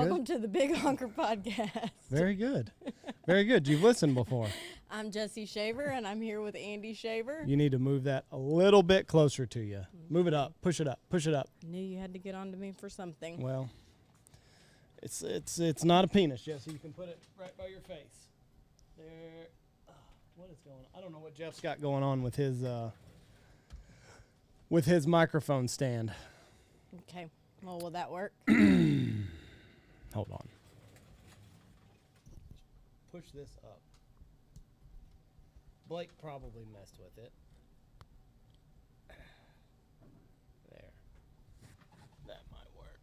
Welcome to the Big Honker Podcast. Very good. Very good. You've listened before. I'm Jessy Shaver, and I'm here with Andy Shaver. You need to move that a little bit closer to you. Move it up. Push it up. Push it up. I knew you had to get on to me for something. Well, it's not a penis, Jessy. You can put it right by your face. There. What is going on? I don't know what Jeff's got going on with his microphone stand. Okay. Well, will that work? Hold on. Push this up. Blake probably messed with it. There. That might work.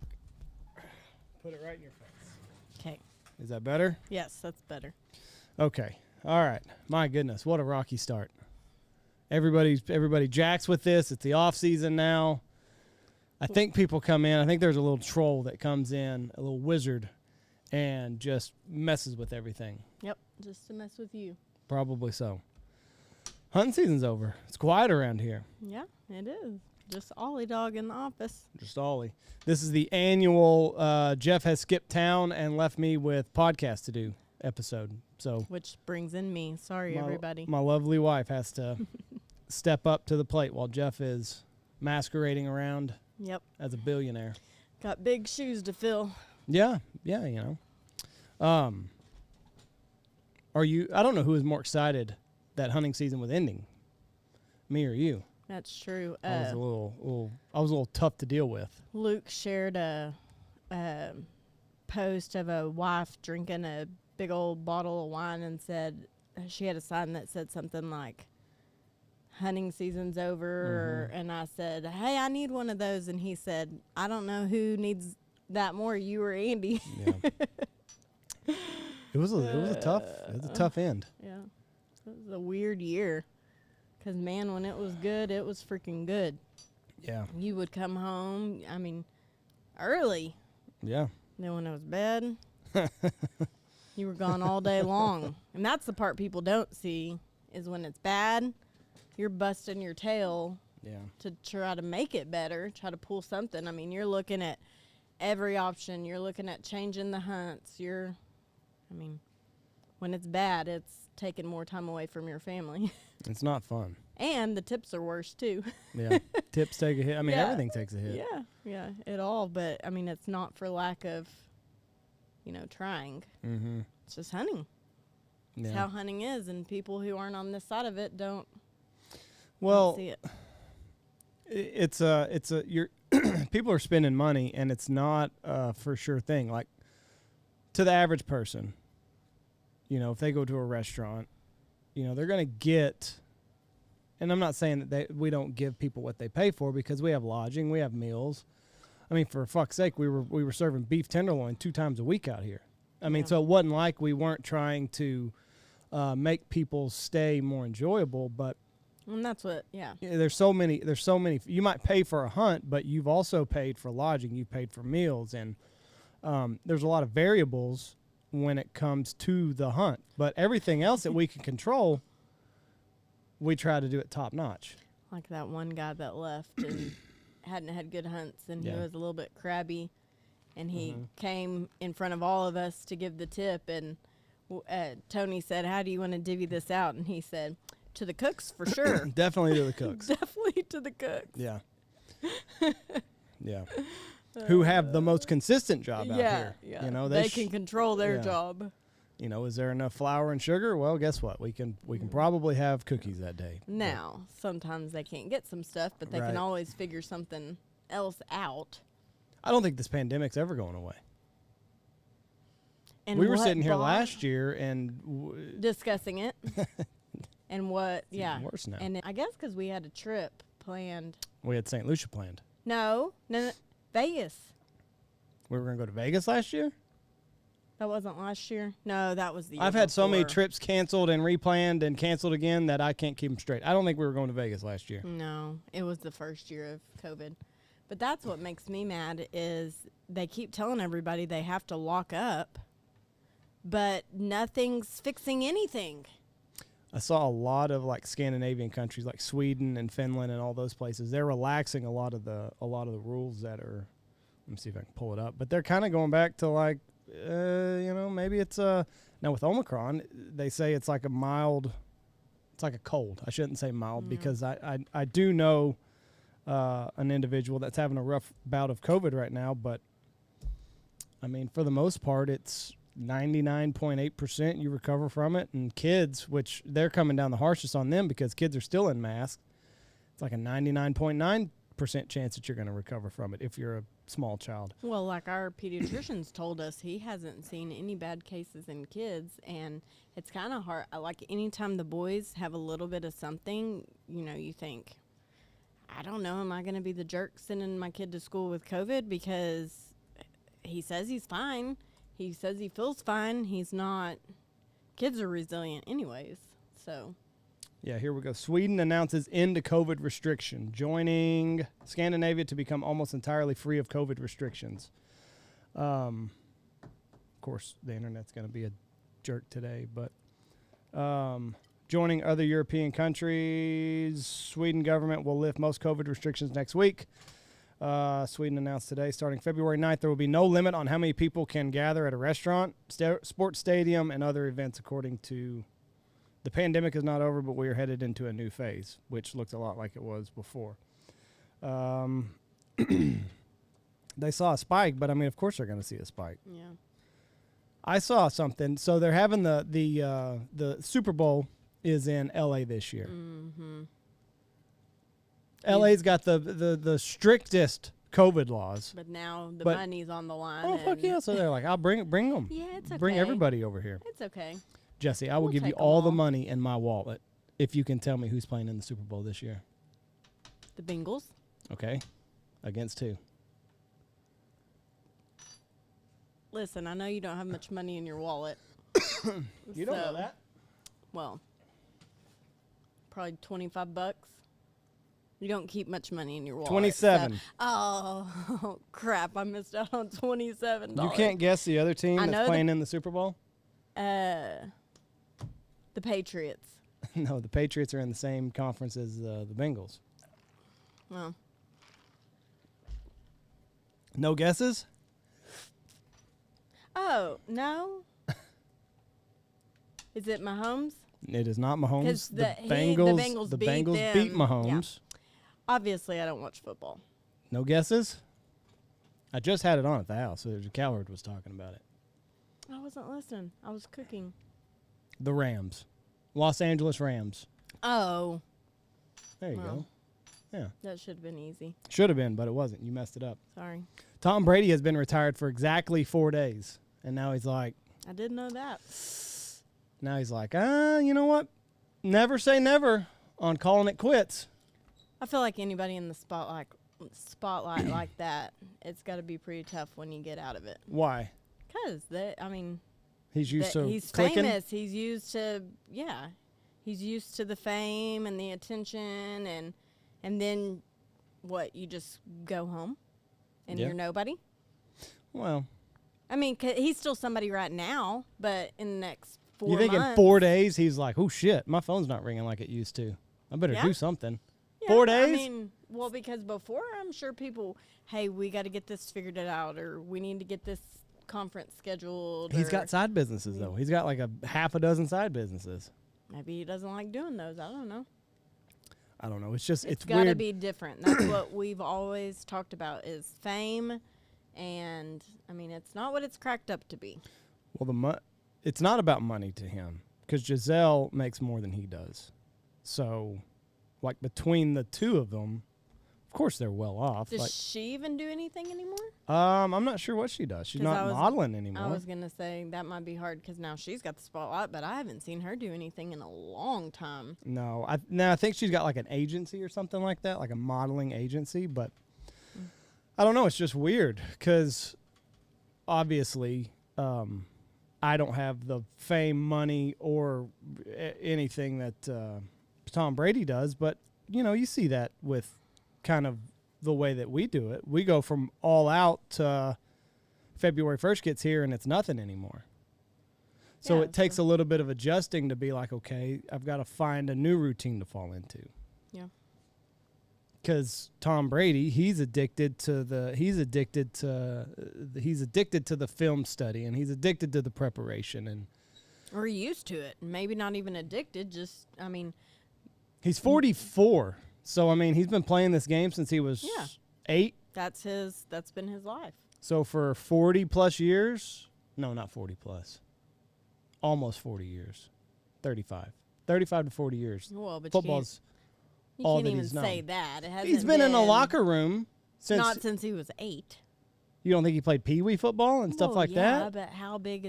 Put it right in your face. Okay. Is that better? Yes, that's better. Okay. All right. My goodness, what a rocky start. Everybody jacks with this. It's the off season now. I think people come in. I think there's a little troll that comes in, a little wizard, and just messes with everything. Yep, just to mess with you. Probably so. Hunting season's over. It's quiet around here. Yeah, it is. Just Ollie dog in the office. Just Ollie. This is the annual Jeff has skipped town and left me with podcast to do episode. So, which brings in me. Sorry, everybody. My lovely wife has to step up to the plate while Jeff is masquerading around. Yep. As a billionaire. Got big shoes to fill. Yeah, you know. I don't know who is more excited that hunting season was ending. Me or you? That's true. I was a little tough to deal with. Luke shared a post of a wife drinking a big old bottle of wine and said she had a sign that said something like, hunting season's over, and I said, hey, I need one of those, and he said, I don't know who needs that more, you or Andy. Yeah. It was a tough end. Yeah, it was a weird year, because man, when it was good, it was freaking good. Yeah, you would come home, I mean, early. Yeah. Then when it was bad, you were gone all day long, and that's the part people don't see, is when it's bad, you're busting your tail to try to make it better, try to pull something. I mean, you're looking at every option. You're looking at changing the hunts. When it's bad, it's taking more time away from your family. It's not fun. And the tips are worse, too. Yeah, tips take a hit. I mean, everything takes a hit. Yeah, it all. But, I mean, it's not for lack of, trying. Mm-hmm. It's just hunting. Yeah. It's how hunting is, and people who aren't on this side of it don't. Well, see it. You're people are spending money, and it's not a for sure thing. Like, to the average person, if they go to a restaurant, they're going to get, and I'm not saying that we don't give people what they pay for, because we have lodging, we have meals. I mean, for fuck's sake, we were serving beef tenderloin 2 times a week out here. I mean, so it wasn't like we weren't trying to make people's stay more enjoyable, but and that's what, there's so many. You might pay for a hunt, but you've also paid for lodging. You've paid for meals, and there's a lot of variables when it comes to the hunt. But everything else that we can control, we try to do it top notch. Like that one guy that left and hadn't had good hunts, and he was a little bit crabby, and he came in front of all of us to give the tip, and Tony said, how do you want to divvy this out? And he said, to the cooks, for sure. Definitely to the cooks. Definitely to the cooks. Yeah. Yeah. Who have the most consistent job out here. Yeah. They can control their job. Is there enough flour and sugar? Well, guess what? We can probably have cookies that day. Now, sometimes they can't get some stuff, but they can always figure something else out. I don't think this pandemic's ever going away. And we were sitting here last year and discussing it. And what, it's even worse now. And I guess because we had a trip planned. We had St. Lucia planned. No, Vegas. We were going to go to Vegas last year? That wasn't last year? No, that was the year I've had so many before. trips canceled and replanned and canceled again that I can't keep them straight. I don't think we were going to Vegas last year. No, it was the first year of COVID. But that's what makes me mad is they keep telling everybody they have to lock up, but nothing's fixing anything. I saw a lot of like Scandinavian countries like Sweden and Finland and all those places. They're relaxing a lot of the rules that are. Let me see if I can pull it up. But they're kind of going back to like maybe it's now with Omicron, they say it's like it's like a cold. I shouldn't say mild because I do know an individual that's having a rough bout of COVID right now, but I mean, for the most part, it's 99.8% you recover from it. And kids, which they're coming down the harshest on them because kids are still in masks, it's like a 99.9% chance that you're going to recover from it if you're a small child. Well, like our pediatricians told us, he hasn't seen any bad cases in kids, and it's kind of hard. Like anytime the boys have a little bit of something, you think, I don't know, am I going to be the jerk sending my kid to school with COVID? Because he says he's fine. He says he feels fine. He's not. Kids are resilient anyways, so. Yeah, here we go. Sweden announces end to COVID restriction, joining Scandinavia to become almost entirely free of COVID restrictions. Of course, the internet's going to be a jerk today, but joining other European countries, Sweden government will lift most COVID restrictions next week. Sweden announced today, starting February 9th, there will be no limit on how many people can gather at a restaurant, sports stadium, and other events according to... The pandemic is not over, but we are headed into a new phase, which looks a lot like it was before. They saw a spike, but I mean, of course they're going to see a spike. Yeah. I saw something. So they're having the Super Bowl is in LA this year. Mm-hmm. LA's got the strictest COVID laws. But now the money's on the line. Oh, fuck yeah. So they're like, I'll bring them. Yeah, it's okay. Bring everybody over here. It's okay. Jesse, I will give you all the money in my wallet if you can tell me who's playing in the Super Bowl this year. The Bengals. Okay. Against who? Listen, I know you don't have much money in your wallet. You don't know that. Well, probably $25. You don't keep much money in your wallet. 27. So, oh, crap. I missed out on $27. You can't guess the other team that's playing in the Super Bowl? The Patriots. No, the Patriots are in the same conference as the Bengals. Well. No guesses? Oh, no? Is it Mahomes? It is not Mahomes. The Bengals beat Mahomes. Yeah. Obviously, I don't watch football. No guesses? I just had it on at the house. So Cowherd was talking about it. I wasn't listening. I was cooking. The Rams. Los Angeles Rams. Oh. There you go. Yeah. That should have been easy. Should have been, but it wasn't. You messed it up. Sorry. Tom Brady has been retired for exactly 4 days. And now he's like... I didn't know that. Now he's like, you know what? Never say never on calling it quits. I feel like anybody in the spotlight like that, it's got to be pretty tough when you get out of it. Why? Because, he's used to he's clicking? famous. He's used to, he's used to the fame and the attention, and then what? You just go home, and you're nobody. Well, I mean, he's still somebody right now, but in the next 4 months. You think in 4 days he's like, oh shit, my phone's not ringing like it used to. I better do something. Yeah, 4 days? I mean, well, because before I'm sure people, hey, we got to get this figured out, or we need to get this conference scheduled. He's got side businesses, though. He's got like a half a dozen side businesses. Maybe he doesn't like doing those. I don't know. It's just, it's got to weird. be different. That's what we've always talked about is fame. And, I mean, it's not what it's cracked up to be. Well, it's not about money to him because Giselle makes more than he does. So, like, between the two of them, of course they're well off. Does she even do anything anymore? I'm not sure what she does. She's not modeling anymore. I was going to say that might be hard because now she's got the spotlight, but I haven't seen her do anything in a long time. No, I think she's got like an agency or something like that, like a modeling agency, but I don't know. It's just weird because obviously I don't have the fame, money, or anything that Tom Brady does, but, you see that with kind of the way that we do it. We go from all out to February 1st gets here and it's nothing anymore. So it takes a little bit of adjusting to be like, okay, I've got to find a new routine to fall into. Yeah. because Tom Brady, he's addicted to the film study, and he's addicted to the preparation, and or used to it. Maybe not even addicted. Just, I mean, he's 44, so I mean, he's been playing this game since he was 8. That's been his life. So for 40 plus years, no, not 40 plus, almost 40 years, 35 to 40 years. Well, but football's. You can't even say that. It hasn't He's been in a locker room not since he was 8. You don't think he played Pee Wee football and stuff like that? Yeah, but how big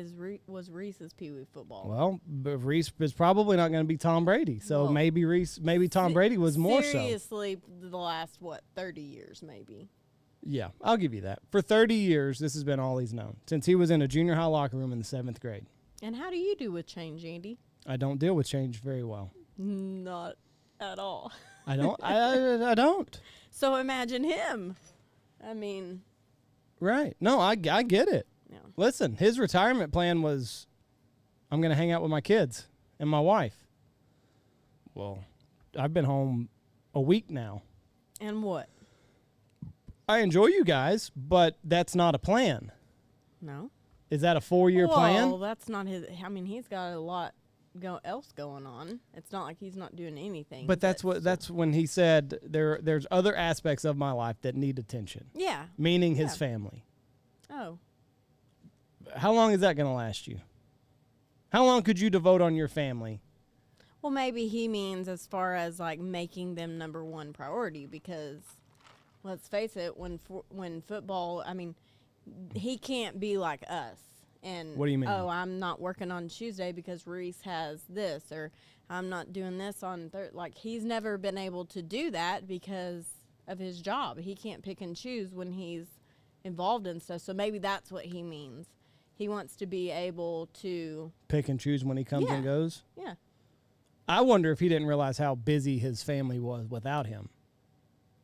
was Reese's Pee Wee football? Well, Reese is probably not going to be Tom Brady, so maybe Tom Brady was more so. Seriously, the last 30 years maybe. Yeah, I'll give you that. For 30 years, this has been all he's known since he was in a junior high locker room in the 7th grade. And how do you do with change, Andy? I don't deal with change very well. Not at all. I don't. I don't. So imagine him. I mean. Right. No, I get it. Yeah. Listen, his retirement plan was, I'm going to hang out with my kids and my wife. Well, I've been home a week now. And what? I enjoy you guys, but that's not a plan. No. Is that a 4-year plan? Well, that's not his. I mean, he's got a lot else going on. It's not like he's not doing anything. But that's when he said there's other aspects of my life that need attention. Yeah. Meaning his family. Oh. How long is that going to last you? How long could you devote on your family? Well, maybe he means as far as like making them number one priority, because let's face it, when football, I mean, he can't be like us. And what do you mean? Oh, I'm not working on Tuesday because Reese has this, or I'm not doing this on like he's never been able to do that because of his job. He can't pick and choose when he's involved in stuff. So maybe that's what he means. He wants to be able to pick and choose when he comes and goes. Yeah. I wonder if he didn't realize how busy his family was without him.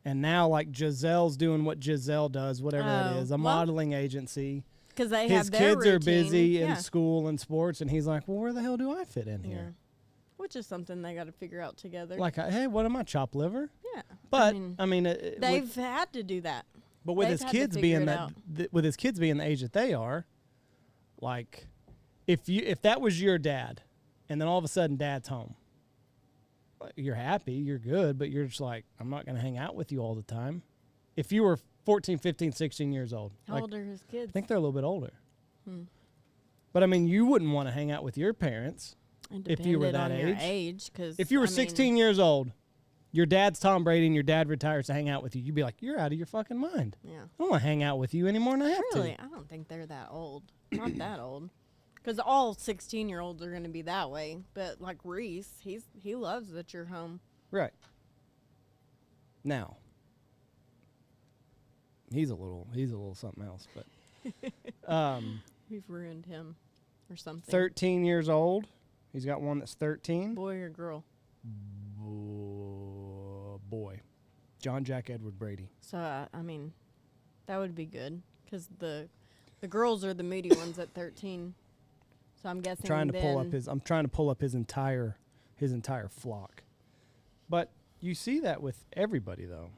And now, like, Giselle's doing what Giselle does, whatever it is, a modeling agency. Because they his have their kids routine. Are busy in school and sports, and he's like, well, where the hell do I fit in here? Which is something they got to figure out together. Like, hey, what am I, chopped liver? Yeah. But, I mean they've had to do that. But with his kids being with his kids being the age that they are, like, if that was your dad, and then all of a sudden dad's home, you're happy, you're good, but you're just like, I'm not going to hang out with you all the time. If you were 14, 15, 16 years old. How old are his kids? I think they're a little bit older. But, I mean, you wouldn't want to hang out with your parents if you were that age. If you were 16 years old, your dad's Tom Brady and your dad retires to hang out with you, you'd be like, you're out of your fucking mind. Yeah. I don't want to hang out with you anymore, and I have to. Really? I don't think they're that old. Not that old. Because all 16-year-olds are going to be that way. But, like Reese, he loves that you're home. Right. Now, he's a little something else, but we've ruined him or something. 13 years old. He's got one that's 13. Boy or girl? Boy. John Jack Edward Brady. So, I mean, that would be good because the girls are the moody ones at 13. So I'm guessing I'm trying to pull up his entire flock. But you see that with everybody though.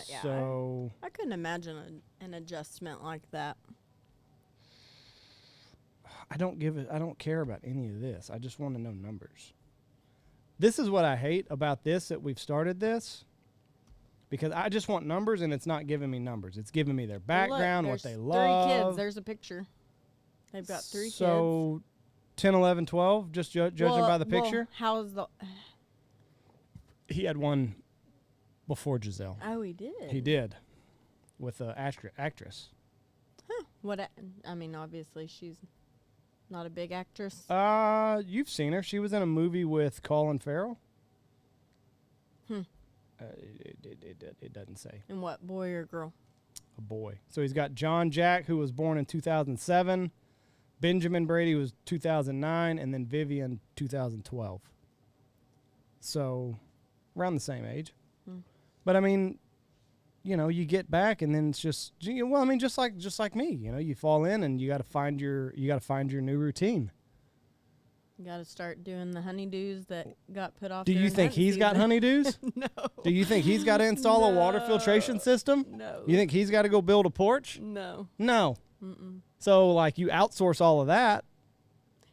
Yeah, so I couldn't imagine an adjustment like that. I don't care about any of this. I just want to know numbers. This is what I hate about this, that we've started this, because I just want numbers, and it's not giving me numbers. It's giving me their background, what they love. 3 kids. There's a picture. They've got 3 kids. So 10, 11, 12, just judging by the picture? How's the... He had one before Giselle. Oh, he did? He did, with an actress. Huh. I mean, obviously, she's not a big actress. You've seen her. She was in a movie with Colin Farrell. It doesn't say. And what, boy or girl? A boy. So he's got John Jack, who was born in 2007. Benjamin Brady was 2009, and then Vivian 2012. So around the same age. But I mean, you know, you get back, and then it's just, well, I mean, just like me, you know, you fall in, and you got to find your new routine. You got to start doing the honeydews that got put off. Do you think he's got honeydews? No. Do you think he's got to install a water filtration system? No. You think he's got to go build a porch? No. No. Mm-mm. So, like, you outsource all of that.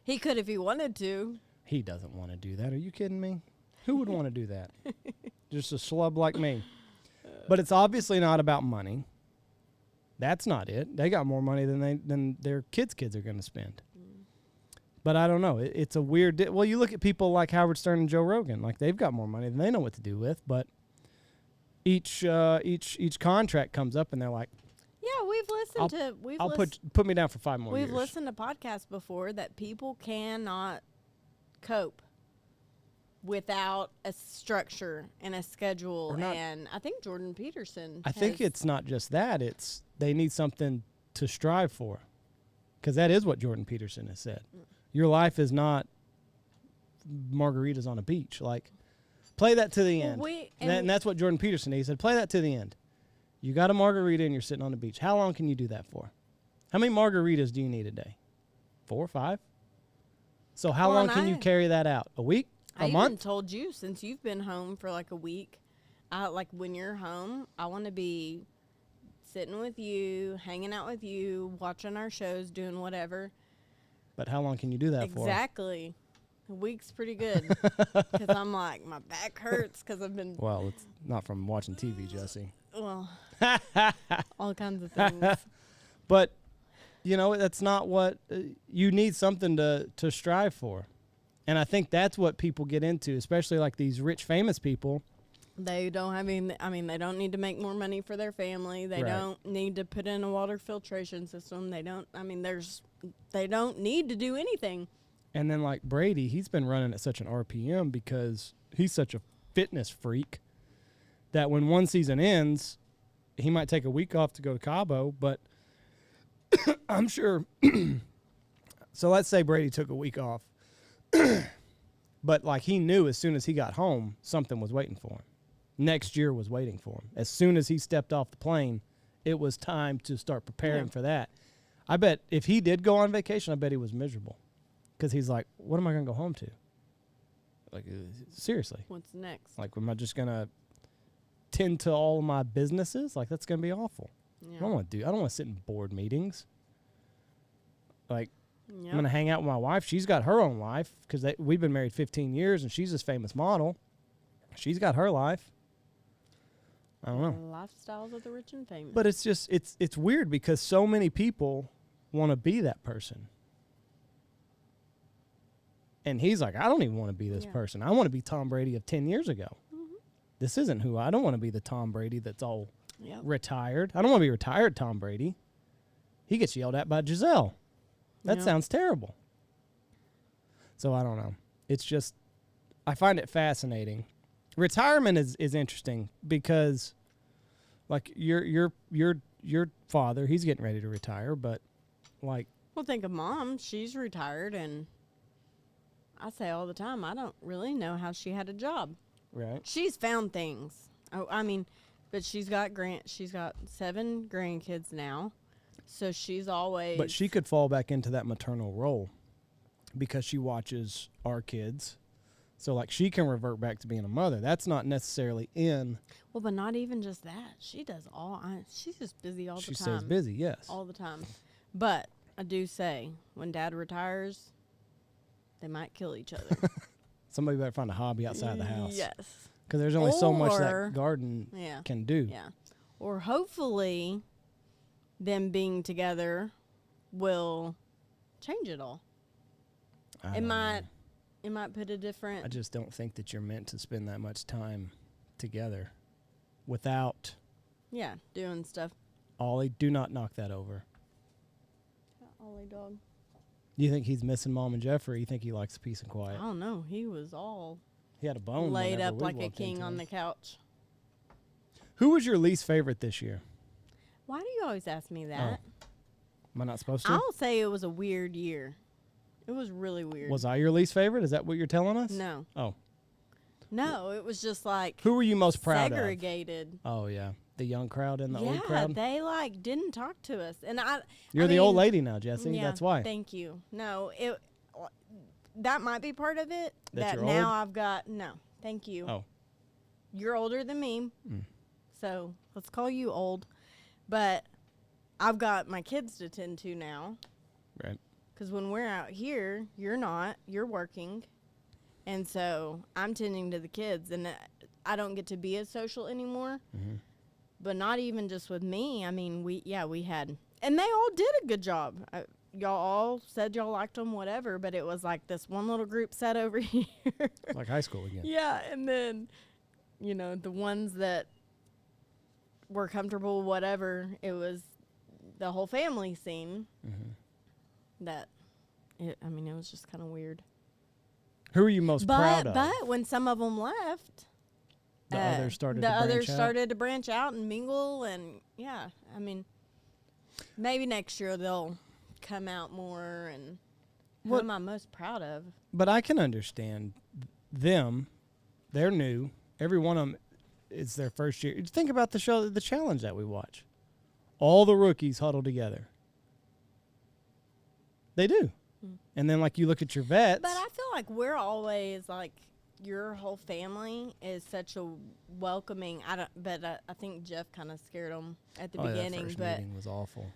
He could if he wanted to. He doesn't want to do that. Are you kidding me? Who would want to do that? Just a schlub like me. But it's obviously not about money. That's not it. They got more money than their kids are going to spend. But I don't know. It's a weird. Well, you look at people like Howard Stern and Joe Rogan. Like, they've got more money than they know what to do with. But each contract comes up, and they're like, "Yeah, we've listened to. Put me down for 5 more years." We've listened to podcasts before that people cannot cope without a structure and a schedule. And I think Jordan Peterson. I think it's not just that. It's they need something to strive for, because that is what Jordan Peterson has said. Your life is not margaritas on a beach. Like, play that to the end. And that's what Jordan Peterson, he said, play that to the end. You got a margarita and you're sitting on the beach. How long can you do that for? How many margaritas do you need a day? 4 or 5? So how long can you carry that out? A week? A month? I even told you, since you've been home for like a week, like when you're home, I want to be sitting with you, hanging out with you, watching our shows, doing whatever. But how long can you do that for? Exactly. A week's pretty good. Because I'm like, my back hurts because I've been... Well, it's not from watching TV, Jesse. Well, all kinds of things. But, you know, that's not what... you need something to strive for. And I think that's what people get into, especially like these rich, famous people. They don't have they don't need to make more money for their family. They don't need to put in a water filtration system. They don't need to do anything. And then like Brady, he's been running at such an RPM because he's such a fitness freak that when one season ends, he might take a week off to go to Cabo, but I'm sure. So let's say Brady took a week off, but like he knew as soon as he got home, something was waiting for him. Next year was waiting for him. As soon as he stepped off the plane, it was time to start preparing for that. I bet if he did go on vacation, I bet he was miserable because he's like, what am I going to go home to? Like, seriously. What's next? Like, am I just going to tend to all of my businesses? Like, that's going to be awful. Yeah. I don't want to sit in board meetings. Like, I'm going to hang out with my wife. She's got her own life because we've been married 15 years and she's this famous model. She's got her life. I don't know. Lifestyles of the rich and famous. But it's just, it's weird because so many people want to be that person. And he's like, I don't even want to be this person. I want to be Tom Brady of 10 years ago. Mm-hmm. This isn't who I don't want to be the Tom Brady that's all retired. I don't want to be retired Tom Brady. He gets yelled at by Giselle. That sounds terrible. So I don't know. It's just, I find it fascinating. Retirement is interesting because, like, your father, he's getting ready to retire, but like, well, think of Mom. She's retired, and I say all the time, I don't really know how she had a job. Right. She's found things. Oh, I mean, but she's got 7 grandkids now, so she's always. But she could fall back into that maternal role because she watches our kids. So, like, she can revert back to being a mother. That's not necessarily in. Well, but not even just that. She does she's just busy all the time. She stays busy, yes. All the time. But I do say, when Dad retires, they might kill each other. Somebody better find a hobby outside the house. Yes. Because there's only so much that garden can do. Yeah. Or hopefully, them being together will change it all. It might put a different... I just don't think that you're meant to spend that much time together without... Yeah, doing stuff. Ollie, do not knock that over. Ollie dog. You think he's missing Mom and Jeff, or you think he likes peace and quiet? I don't know. He was all... He had a bone laid up like a king on the couch. Who was your least favorite this year? Why do you always ask me that? Oh. Am I not supposed to? I'll say it was a weird year. It was really weird. Was I your least favorite? Is that what you're telling us? No. Oh. No, it was just like... Who were you most proud of? Segregated. Oh, yeah. The young crowd and the old crowd? Yeah, they, like, didn't talk to us. And You're the old lady now, Jesse. Yeah, that's why. Thank you. No, that might be part of it. That you're now old? I've got, no, thank you. Oh. You're older than me, so let's call you old. But I've got my kids to tend to now. Right. Because when we're out here, you're not. You're working. And so I'm tending to the kids. And I don't get to be as social anymore. Mm-hmm. But not even just with me. I mean, we had. And they all did a good job. Y'all all said y'all liked them, whatever. But it was like this one little group sat over here. Like high school again. Yeah. And then, you know, the ones that were comfortable, whatever, it was the whole family scene. That, it was just kind of weird. Who are you most proud of? But when some of them left, the others started to branch out and mingle, and yeah, I mean, maybe next year they'll come out more. And who am I most proud of? But I can understand them. They're new. Every one of them, it's their first year. Think about the show, the challenge that we watch. All the rookies huddle together. They do. And then, like, you look at your vets. But I feel like we're always, like, your whole family is such a welcoming. I think Jeff kind of scared them at the beginning. That first meeting was awful.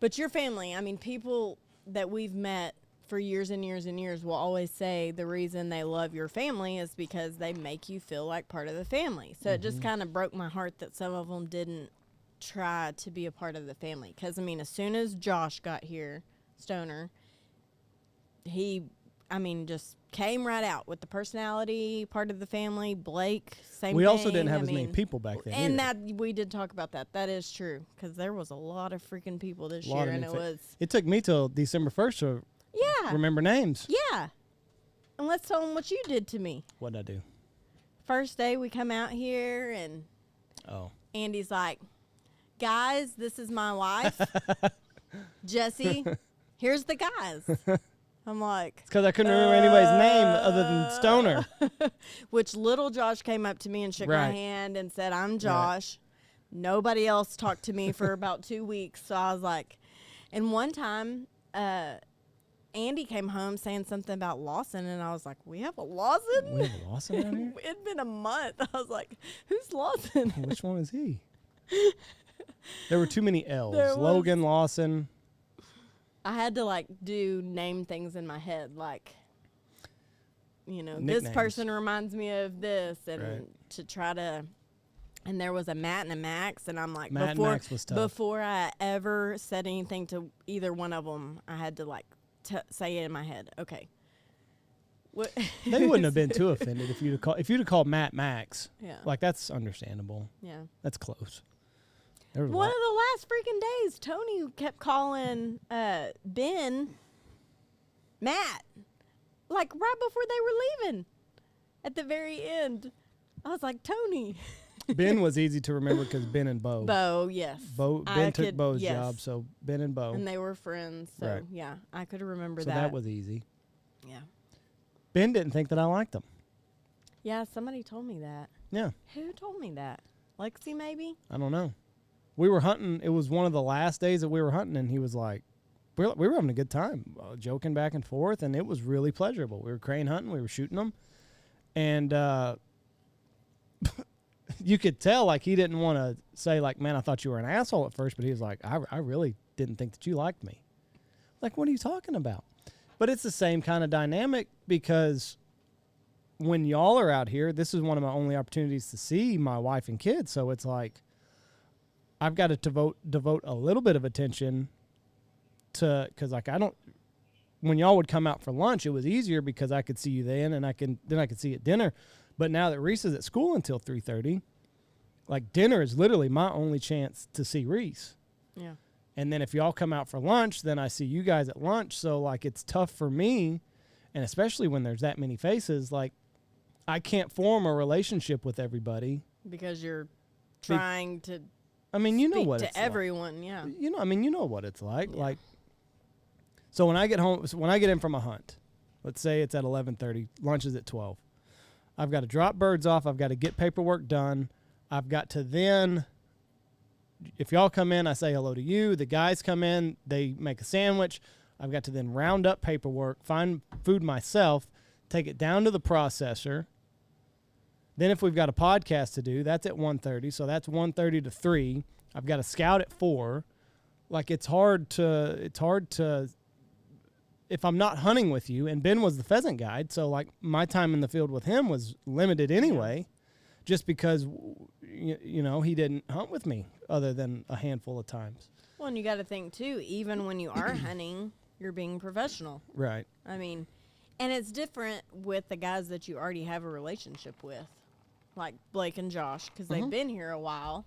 But your family, I mean, people that we've met for years and years and years will always say the reason they love your family is because they make you feel like part of the family. So it just kind of broke my heart that some of them didn't try to be a part of the family. Because, I mean, as soon as Josh got here, Stoner, he, just came right out with the personality part of the family. Blake, same thing. We also didn't have as many people back then. And that we did talk about that. That is true, because there was a lot of freaking people this year, and it took me till December 1st to remember names. Yeah. And let's tell them what you did to me. What'd I do? First day we come out here, and Andy's like, guys, this is my wife, Jessy. Here's the guys. I'm like, it's because I couldn't remember anybody's name other than Stoner. Which little Josh came up to me and shook my hand and said, I'm Josh. Right. Nobody else talked to me for about 2 weeks. So I was like, and one time, Andy came home saying something about Lawson, and I was like, we have a Lawson? We have a Lawson out here? It'd been a month. I was like, who's Lawson? Which one is he? There were too many L's. Logan, Lawson. I had to, like, name things in my head, like, nicknames. This person reminds me of this, and to try to, and there was a Matt and a Max, and I'm like, Matt and Max was tough. Before I ever said anything to either one of them, I had to, like, say it in my head. Okay. They wouldn't have been too offended if you'd have called Matt Max. Yeah. Like, that's understandable. Yeah. That's close. One of the last freaking days, Tony kept calling Ben Matt, like right before they were leaving. At the very end, I was like, Tony. Ben was easy to remember because Ben and Bo. Bo, yes. Ben took Bo's job, so Ben and Bo. And they were friends, so yeah, I could remember that. So that was easy. Yeah. Ben didn't think that I liked him. Yeah, somebody told me that. Yeah. Who told me that? Lexi, maybe? I don't know. We were hunting. It was one of the last days that we were hunting, and he was like, we were having a good time, joking back and forth, and it was really pleasurable. We were crane hunting. We were shooting them. And you could tell, like, he didn't want to say, like, man, I thought you were an asshole at first, but he was like, I really didn't think that you liked me. Like, what are you talking about? But it's the same kind of dynamic because when y'all are out here, this is one of my only opportunities to see my wife and kids, so it's like, I've got to devote a little bit of attention to, because like when y'all would come out for lunch, it was easier because I could see you then, and I could see you at dinner. But now that Reese is at school until 3:30, like dinner is literally my only chance to see Reese. Yeah. And then if y'all come out for lunch, then I see you guys at lunch. So like it's tough for me, and especially when there's that many faces, like I can't form a relationship with everybody because you're trying to. I mean, you know what to it's everyone, like. Yeah. You know what it's like. Yeah. Like, so when I get home, when I get in from a hunt, let's say it's at 11:30, lunch is at 12. I've got to drop birds off. I've got to get paperwork done. I've got to then, if y'all come in, I say hello to you. The guys come in, they make a sandwich. I've got to then round up paperwork, find food myself, take it down to the processor. Then if we've got a podcast to do, that's at 1:30. So that's 1:30 to 3. I've got to scout at 4. Like it's hard to if I'm not hunting with you, and Ben was the pheasant guide, so like my time in the field with him was limited anyway, just because you know, he didn't hunt with me other than a handful of times. Well, and you got to think too, even when you are hunting, you're being professional. Right. I mean, and it's different with the guys that you already have a relationship with, like Blake and Josh, because they've been here a while.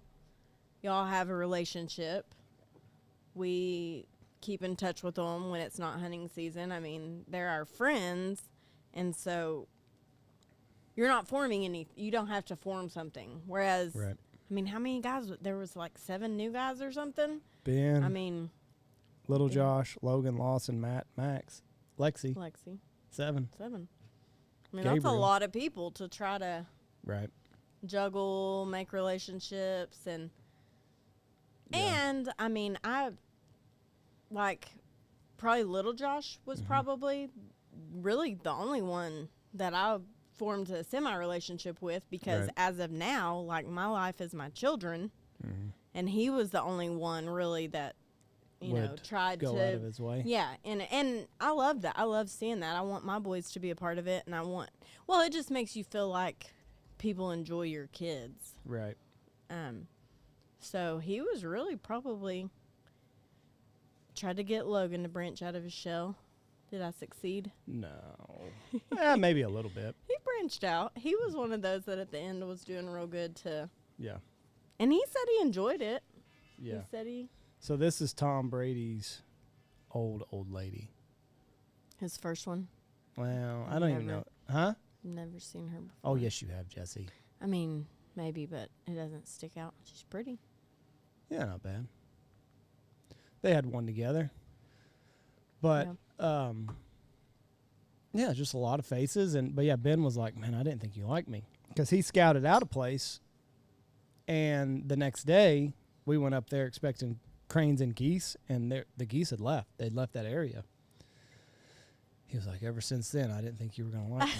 Y'all have a relationship. We keep in touch with them when it's not hunting season. I mean, they're our friends, and so you're not forming any. You don't have to form something. Whereas, right. I mean, how many guys? There was like 7 new guys or something. Ben. I mean, Little Josh, Logan, Lawson, Matt, Max, Lexi. 7. I mean, Gabriel. that's a lot of people to try to Right. juggle, make relationships, and I mean, I like probably Little Josh was probably really the only one that I formed a semi-relationship with, because as of now, like, my life is my children, and he was the only one really that you know tried go to out of his way. Yeah, and I love that. I love seeing that. I want my boys to be a part of it, and well, it just makes you feel like people enjoy your kids. Right. So he was really probably tried to get Logan to branch out of his shell. Did I succeed? No. Maybe a little bit. He branched out. He was one of those that at the end was doing real good to. Yeah. And he said he enjoyed it. Yeah. He said he. So this is Tom Brady's old lady. His first one. Well, I don't even know. Huh? Never seen her before. Oh, yes, you have, Jesse. I mean, maybe, but it doesn't stick out. She's pretty. Yeah, not bad. They had one together. But, yeah, just a lot of faces. But, yeah, Ben was like, man, I didn't think you liked me. Because he scouted out a place, and the next day we went up there expecting cranes and geese, and the geese had left. They'd left that area. He was like, ever since then, I didn't think you were going to like me.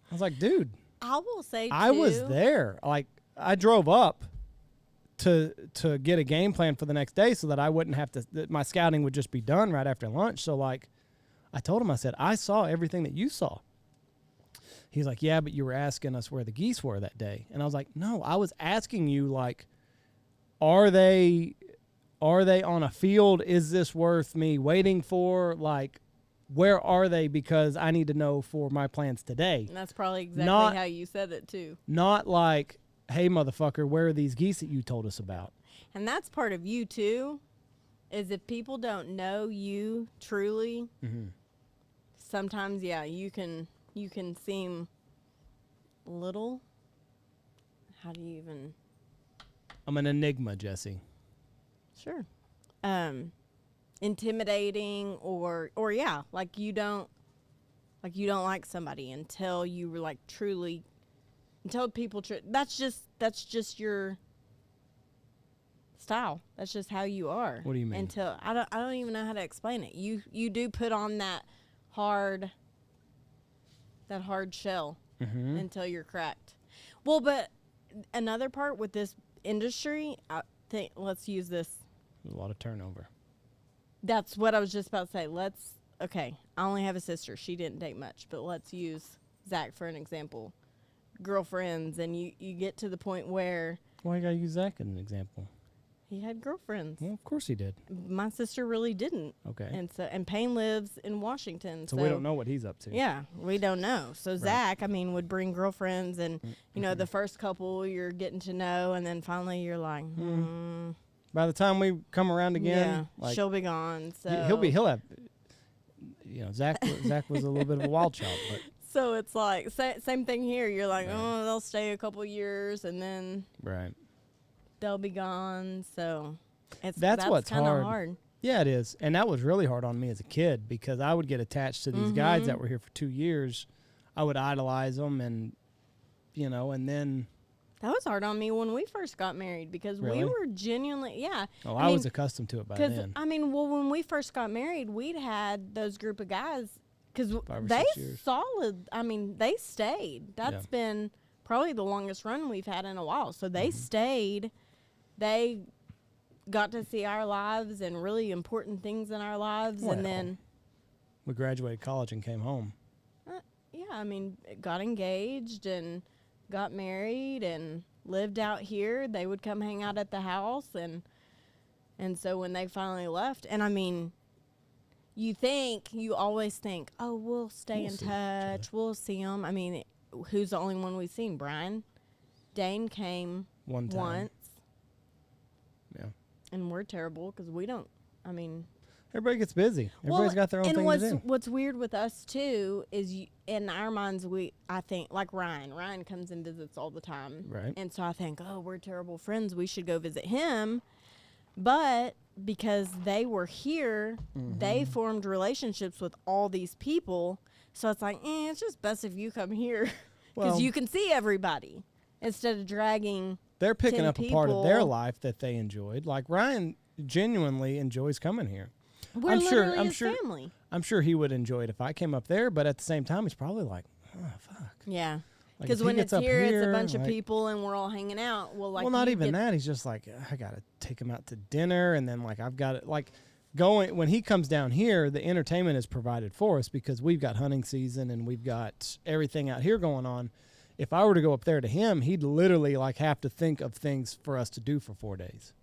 I was like, dude. I will say, I was there. Like, I drove up to get a game plan for the next day so that I wouldn't have to, that my scouting would just be done right after lunch. So, like, I told him, I said, I saw everything that you saw. He's like, yeah, but you were asking us where the geese were that day. And I was like, no, I was asking you, like, are they on a field? Is this worth me waiting for? Like, where are they? Because I need to know for my plans today. And that's probably exactly how you said it, too. Not like, hey, motherfucker, where are these geese that you told us about? And that's part of you, too, is if people don't know you truly, sometimes, yeah, you can seem little. How do you even... I'm an enigma, Jesse. Sure. Intimidating or yeah, like you don't like somebody until you were like truly, until people that's just your style. That's just how you are. What do you mean? Until I don't even know how to explain it. You do put on that hard shell until you're cracked. Well, but another part with this industry, I think, let's use this. There's a lot of turnover. That's what I was just about to say. I only have a sister. She didn't date much, but let's use Zach for an example. Girlfriends, and you get to the point where... Why you gotta use Zach as an example? He had girlfriends. Well, of course he did. My sister really didn't. Okay. And Payne lives in Washington. So we don't know what he's up to. Yeah, we don't know. So Zach, I mean, would bring girlfriends, and, you know, the first couple you're getting to know, and then finally you're like, By the time we come around again, like, she'll be gone. So he'll have, you know, Zach was a little bit of a wild child, but so it's like same thing here. You're like, oh, they'll stay a couple years and then they'll be gone. So that's what's kind of hard. Yeah, it is, and that was really hard on me as a kid because I would get attached to these guides that were here for 2 years. I would idolize them, and you know, and then That was hard on me when we first got married because Really? we were genuinely, yeah. Oh, I was accustomed to it by then. I mean, well, when we first got married, we'd had those group of guys because 5 or they 6 years. solid. I mean, they stayed. That's been probably the longest run we've had in a while. So they stayed. They got to see our lives and really important things in our lives, Well, and then we graduated college and came home. yeah, I mean, got engaged and got married and lived out here. They would come hang out at the house, and so when they finally left, and I mean, you always think, oh, we'll stay in touch, we'll see them. I mean, who's the only one we've seen? Brian, Dane came One time. once. Yeah. And we're terrible because we don't. I mean, everybody gets busy. Everybody's got their own thing to do. And what's weird with us too is in our minds, I think like Ryan. Ryan comes and visits all the time, Right? And so I think, oh, we're terrible friends. We should go visit him. But because they were here, they formed relationships with all these people. So it's like, it's just best if you come here because you can see everybody instead of dragging. They're picking 10 up a part of their life that they enjoyed. Like Ryan genuinely enjoys coming here. We're literally his family. I'm sure he would enjoy it if I came up there, but at the same time, he's probably like, oh, fuck. Yeah. Like, Because when it's here, it's a bunch of people and we're all hanging out. Well, not even that. He's just like, I got to take him out to dinner. And then, like, I've got it. Like, when he comes down here, the entertainment is provided for us because we've got hunting season and we've got everything out here going on. If I were to go up there to him, he'd literally, like, have to think of things for us to do for 4 days.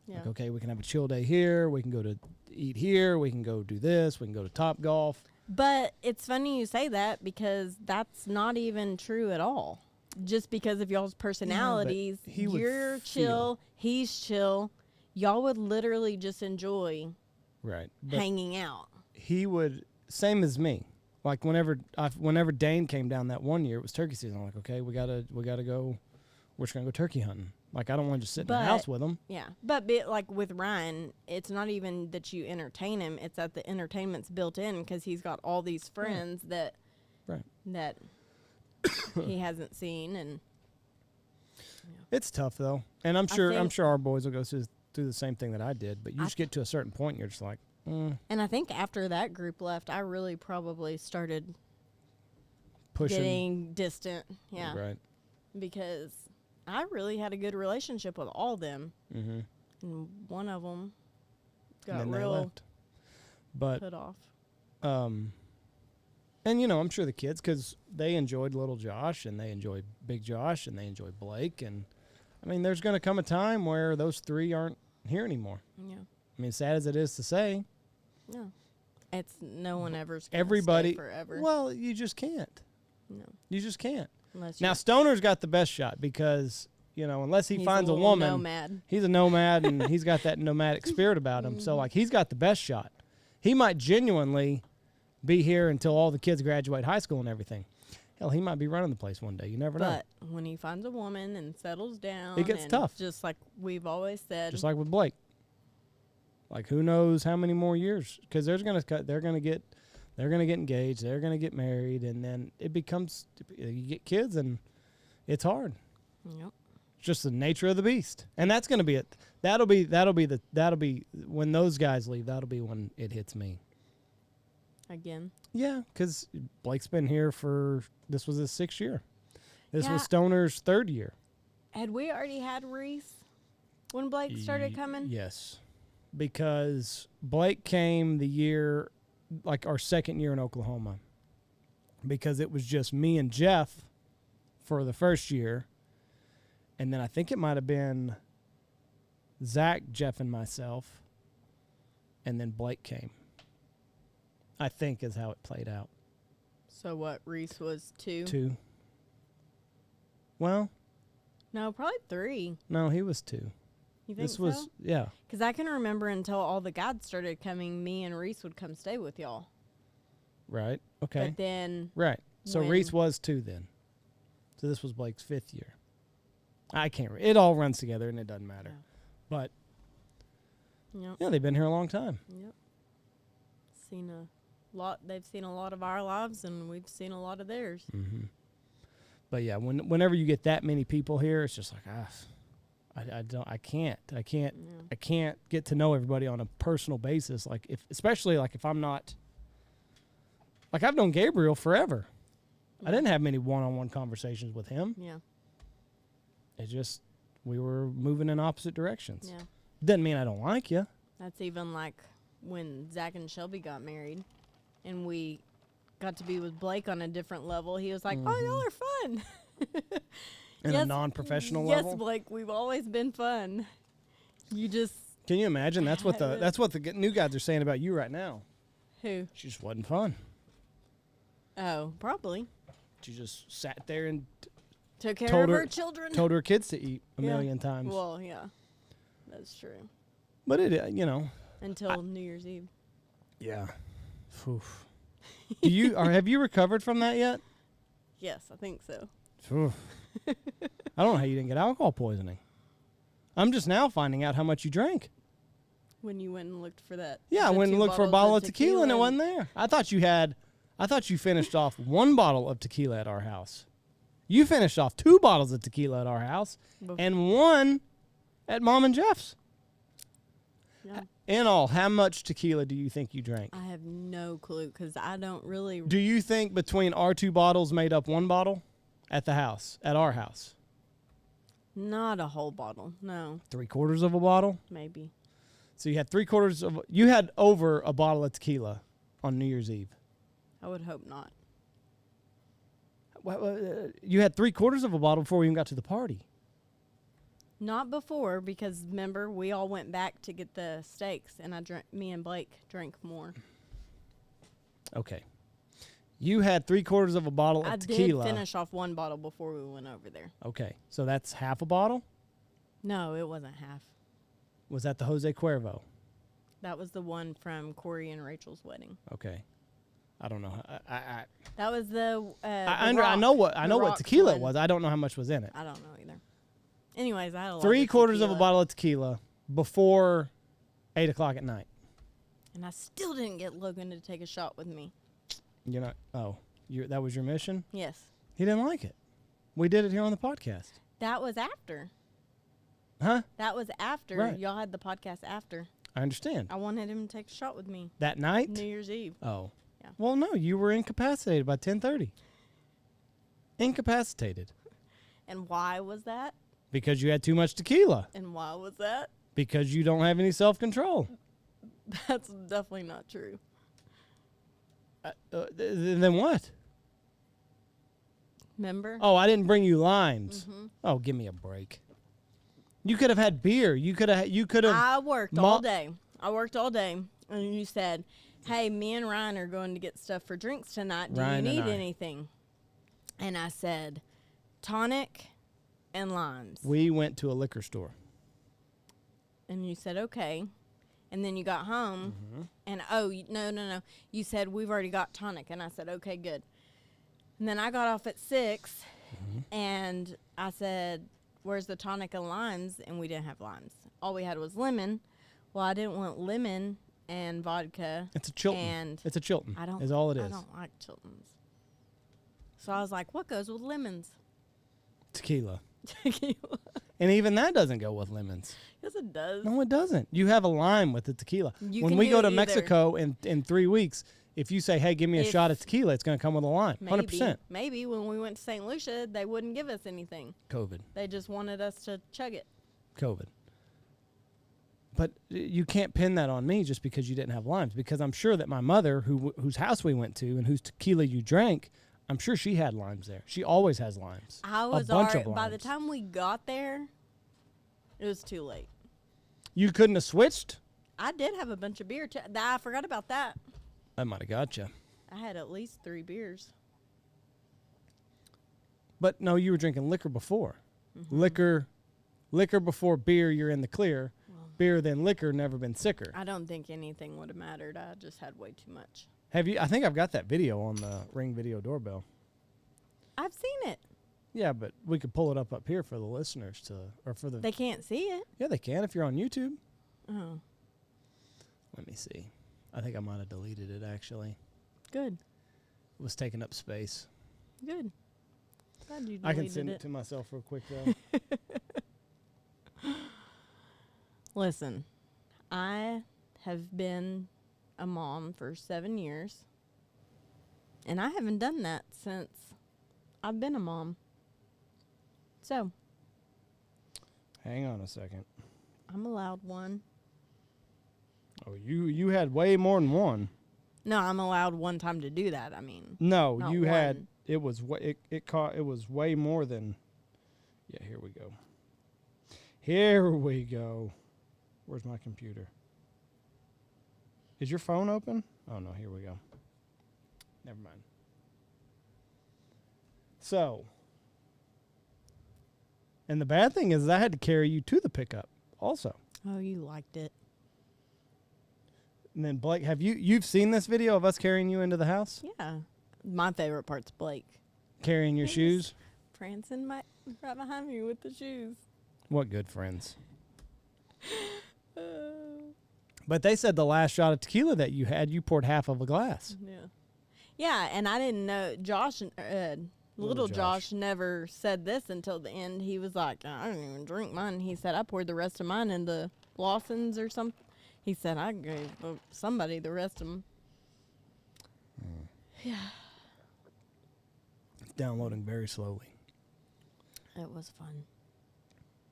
Yeah. Like, okay, we can have a chill day here. We can go to eat here. We can go do this. We can go to Top Golf. But it's funny you say that because that's not even true at all. Just because of y'all's personalities, you're chill, he's chill. Y'all would literally just enjoy hanging out. He would, same as me. Like whenever Dane came down that one year, it was turkey season. I'm like, okay, we gotta go. We're just gonna go turkey hunting. Like, I don't want to just sit in the house with him. Yeah, but like with Ryan, it's not even that you entertain him; it's that the entertainment's built in because he's got all these friends that he hasn't seen, and it's tough though. And I'm sure our boys will go through the same thing that I did. But you just get to a certain point, and you're just like. And I think after that group left, I really probably started getting distant. Yeah. Right. Because I really had a good relationship with all of them. Mm-hmm. And one of them got and then real they left. But, put off. And, I'm sure the kids, because they enjoyed little Josh and they enjoyed Big Josh and they enjoyed Blake. And, I mean, there's going to come a time where those three aren't here anymore. Yeah. I mean, sad as it is to say. No. It's no one ever's going to stay forever. Well, you just can't. No. You just can't. Now, Stoner's got the best shot because, unless he finds a woman, nomad. He's a nomad and he's got that nomadic spirit about him. So, like, he's got the best shot. He might genuinely be here until all the kids graduate high school and everything. Hell, he might be running the place one day. You never know. But when he finds a woman and settles down, it gets tough. Just like we've always said. Just like with Blake. Like, who knows how many more years? Because they're gonna get engaged, they're gonna get married, and then it becomes you get kids, and it's hard. Yep. It's just the nature of the beast, and that's gonna be it. That'll be when those guys leave. That'll be when it hits me. Again. Yeah, because Blake's been here this was his 6th year. This was Stoner's 3rd year. Had we already had Reese when Blake started coming? Yes. Because Blake came the year, like our 2nd year in Oklahoma, because it was just me and Jeff for the 1st year. And then I think it might have been Zach, Jeff, and myself. And then Blake came. I think is how it played out. So what, Reese was 2? 2. Well. No, probably 3. No, he was 2. You think this was, yeah. Because I can remember until all the guides started coming, me and Reese would come stay with y'all. Right. Okay. But then. Right. So Reese was 2 then. So this was Blake's 5th year. I can't. It all runs together and it doesn't matter. Yeah. But. Yeah, they've been here a long time. Yep. They've seen a lot of our lives and we've seen a lot of theirs. Mm-hmm. But yeah, whenever you get that many people here, it's just like I can't get to know everybody on a personal basis. Like especially if I'm not, like I've known Gabriel forever. I didn't have many one-on-one conversations with him. Yeah. It just, we were moving in opposite directions. Yeah. Doesn't mean I don't like you. That's even like when Zach and Shelby got married and we got to be with Blake on a different level. He was like, oh, y'all are fun. In a non-professional level? Yes, Blake, we've always been fun. You just... Can you imagine? That's what the new guys are saying about you right now. Who? She just wasn't fun. Oh, probably. She just sat there and took care of her children. Told her kids to eat a million times. Well, yeah, that's true. But until New Year's Eve. Yeah. Oof. Have you recovered from that yet? Yes, I think so. Oof. I don't know how you didn't get alcohol poisoning. I'm just now finding out how much you drank. When you went and looked for that. Yeah, I went and looked for a bottle of tequila and it wasn't there. I thought you finished off one bottle of tequila at our house. You finished off 2 bottles of tequila at our house and 1 at Mom and Jeff's. Yeah. In all, how much tequila do you think you drank? I have no clue because I don't really... Do you think between our 2 bottles made up 1 bottle at the house, at our house? Not a whole bottle, no. 3/4 of a bottle? Maybe. So you had 3/4 of... You had over a bottle of tequila on New Year's Eve. I would hope not. You had 3/4 of a bottle before we even got to the party. Not before, because remember, we all went back to get the steaks, and me and Blake drank more. Okay. You had 3/4 of a bottle of tequila. I did finish off 1 bottle before we went over there. Okay. So that's half a bottle? No, it wasn't half. Was that the Jose Cuervo? That was the one from Corey and Rachel's wedding. Okay. I don't know. That was the I know what tequila was. I don't know how much was in it. I don't know either. Anyways, I had a lot 3/4 of a bottle of tequila before 8 o'clock at night. And I still didn't get Logan to take a shot with me. You're not. Oh, that was your mission? Yes. He didn't like it. We did it here on the podcast. That was after. Huh? That was after. Right. Y'all had the podcast after. I understand. I wanted him to take a shot with me. That night? New Year's Eve. Oh. Yeah. Well, no, you were incapacitated by 10:30. Incapacitated. And why was that? Because you had too much tequila. And why was that? Because you don't have any self-control. That's definitely not true. Then what? Remember? Oh, I didn't bring you limes. Mm-hmm. Oh, give me a break. You could have had beer. You could have. I worked all day. And you said, hey, me and Ryan are going to get stuff for drinks tonight. Do you need anything? And I said, tonic and limes. We went to a liquor store. And you said, okay. And then you got home, and no. You said, we've already got tonic. And I said, okay, good. And then I got off at 6, and I said, where's the tonic and limes? And we didn't have limes. All we had was lemon. Well, I didn't want lemon and vodka. It's a Chilton. It's a Chilton. Is all it is. I don't like Chiltons. So I was like, what goes with lemons? Tequila. And even that doesn't go with lemons. Yes, it does. No, it doesn't. You have a lime with the tequila. When we go to Mexico in 3 weeks, if you say, hey, give me a shot of tequila, it's going to come with a lime. 100%. Maybe when we went to St. Lucia, they wouldn't give us anything. COVID. They just wanted us to chug it. COVID. But you can't pin that on me just because you didn't have limes, because I'm sure that my mother, whose house we went to and whose tequila you drank, I'm sure she had limes there. She always has limes. I was already, by the time we got there, it was too late. You couldn't have switched? I did have a bunch of beer. I forgot about that. I might have got you. I had at least 3 beers. But no, you were drinking liquor before. Liquor before beer, you're in the clear. Beer then liquor, never been sicker. I don't think anything would have mattered. I just had way too much. Have you? I think I've got that video on the Ring Video doorbell. I've seen it. Yeah, but we could pull it up here for the listeners They can't see it. Yeah, they can if you're on YouTube. Oh. Let me see. I think I might have deleted it, actually. Good. It was taking up space. Good. Glad you I can deleted send it to myself real quick, though. Listen, I have been a mom for 7 years, and I haven't done that since I've been a mom. So, Hang on a second. I'm allowed one. Oh, you had way more than one. No, I'm allowed one time to do that. I mean, No, not you one. had it was it was way more than. Yeah, here we go. Here we go. Where's my computer? Is your phone open? Oh no, here we go. Never mind. So, and the bad thing is I had to carry you to the pickup also. Oh, you liked it. And then Blake, you've seen this video of us carrying you into the house? Yeah. My favorite part's Blake. Carrying your shoes? Prancing right behind me with the shoes. What good friends. But they said the last shot of tequila that you had, you poured half of a glass. Yeah. Yeah, and I didn't know. Josh, little Josh never said this until the end. He was like, I don't even drink mine. He said, I poured the rest of mine into Lawson's or something. He said, I gave somebody the rest of them. Yeah. It's downloading very slowly. It was fun.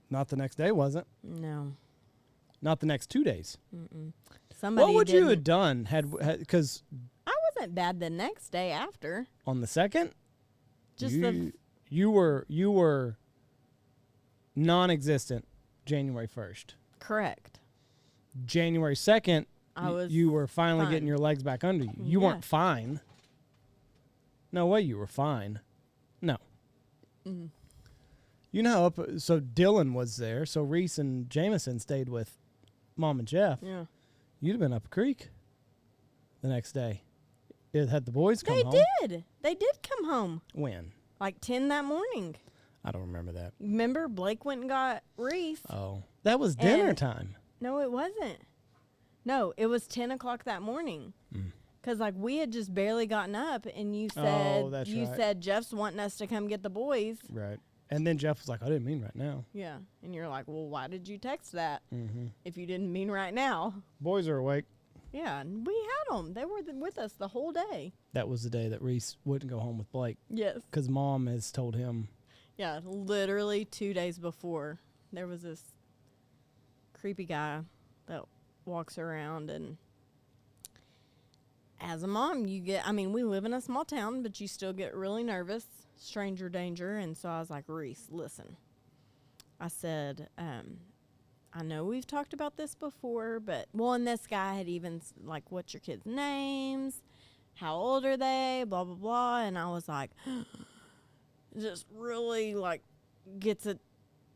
Not the next day, was it? No. Not the next 2 days. Mm-mm. Somebody What would you didn't- have done because I wasn't bad the next day after. on the second, Just you were non-existent January 1st. correct. January 2nd, you were finally fine. getting your legs back under you. You weren't fine. No way you were fine. No. Mm. You know, so Dylan was there, so Reese and Jameson stayed with Mom and Jeff. Yeah. You'd have been up a creek the next day. Had the boys come home? They did. They did come home. When? Like 10 that morning. I don't remember that. Remember, Blake went and got Reese. Oh. That was dinner And- time. No, it wasn't. No, it was 10 o'clock that morning. Because, like, we had just barely gotten up, and you said, that's you right. said Jeff's wanting us to come get the boys. Right. And then Jeff was like, I didn't mean right now. Yeah. And you're like, well, why did you text that Mm-hmm. if you didn't mean right now? Boys are awake. Yeah, and we had them. They were with us the whole day. That was the day that Reese wouldn't go home with Blake Yes. because Mom has told him. Yeah, literally 2 days before, there was this creepy guy that walks around, and as a mom, we live in a small town, but you still get really nervous, stranger danger, and so I was like, Reese, listen. I said, I know we've talked about this before, and this guy had even, like, what's your kids' names? How old are they? Blah, blah, blah, and I was like, just really, like, gets at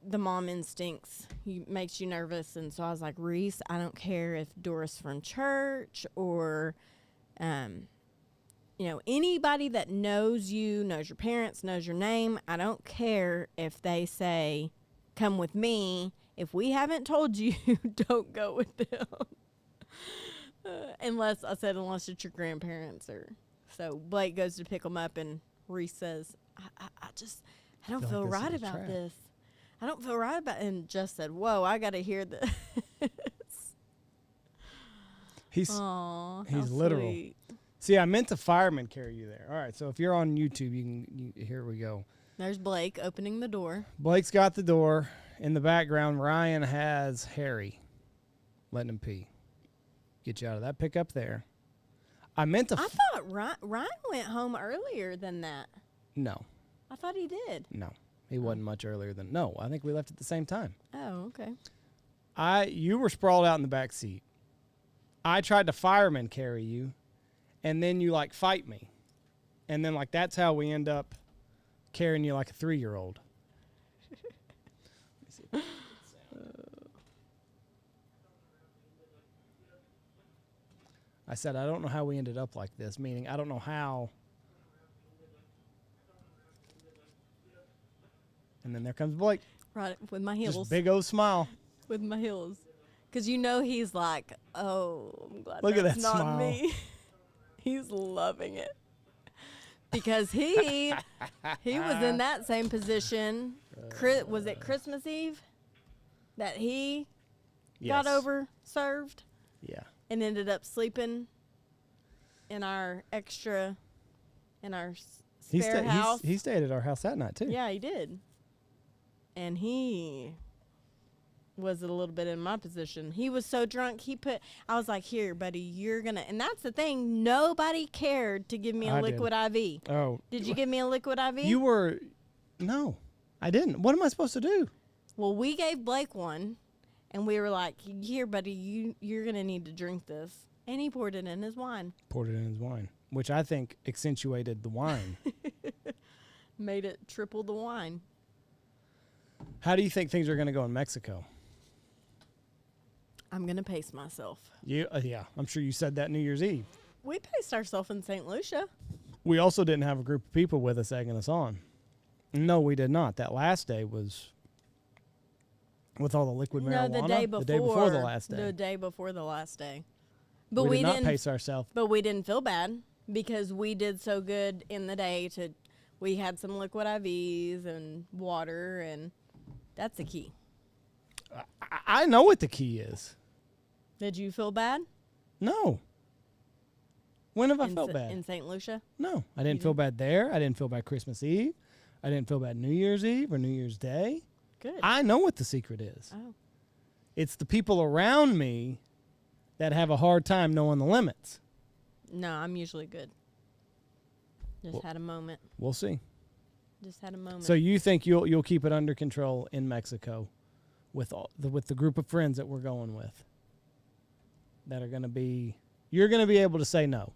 the mom instincts. He makes you nervous. And so I was like, Reese, I don't care if Doris from church or, anybody that knows you, knows your parents, knows your name. I don't care if they say, come with me. If we haven't told you, don't go with them. Unless it's your grandparents. So Blake goes to pick them up, and Reese says, I don't feel right about this. I don't feel right about it. And just said, whoa, I got to hear this. He's literal. Sweet. See, I meant to fireman carry you there. All right, so if you're on YouTube, here we go. There's Blake opening the door. Blake's got the door. In the background, Ryan has Harry letting him pee. Get you out of that pickup there. I thought Ryan went home earlier than that. No. I thought he did. No. He wasn't much earlier than... No, I think we left at the same time. Oh, okay. You were sprawled out in the back seat. I tried to fireman carry you, and then you, like, fight me. And then, like, that's how we end up carrying you like a 3-year-old. I said, I don't know how we ended up like this, meaning I don't know how. And then there comes Blake. Right, with my heels. Just big old smile. With my heels. Because he's like, oh, I'm glad Look at that's that not smile. me. He's loving it. because he was in that same position. Was it Christmas Eve that he got over served? Yeah. And ended up sleeping in our spare house. He stayed at our house that night too. Yeah, he did. And he was a little bit in my position. He was so drunk, I was like, here, buddy, you're going to, and that's the thing, nobody cared to give me a liquid IV. Oh. Did you give me a liquid IV? No, I didn't. What am I supposed to do? Well, we gave Blake one, and we were like, here, buddy, you're going to need to drink this. And he poured it in his wine. Which I think accentuated the wine. Made it triple the wine. How do you think things are going to go in Mexico? I'm going to pace myself. Yeah, I'm sure you said that New Year's Eve. We paced ourselves in St. Lucia. We also didn't have a group of people with us egging us on. No, we did not. That last day was with all the liquid marijuana. No, the day before the last day. The day before the last day. But we did not pace ourselves. But we didn't feel bad because we did so good in the day. We had some liquid IVs and water, and that's the key. I know what the key is. Did you feel bad? No. When have I felt bad? In St. Lucia? No. I didn't feel bad there. I didn't feel bad Christmas Eve. I didn't feel bad New Year's Eve or New Year's Day. Good. I know what the secret is. Oh. It's the people around me that have a hard time knowing the limits. No, I'm usually good. Had a moment. We'll see. Just had a moment. So you think you'll keep it under control in Mexico with the group of friends that we're going with? That are going to be, you're going to be able to say no.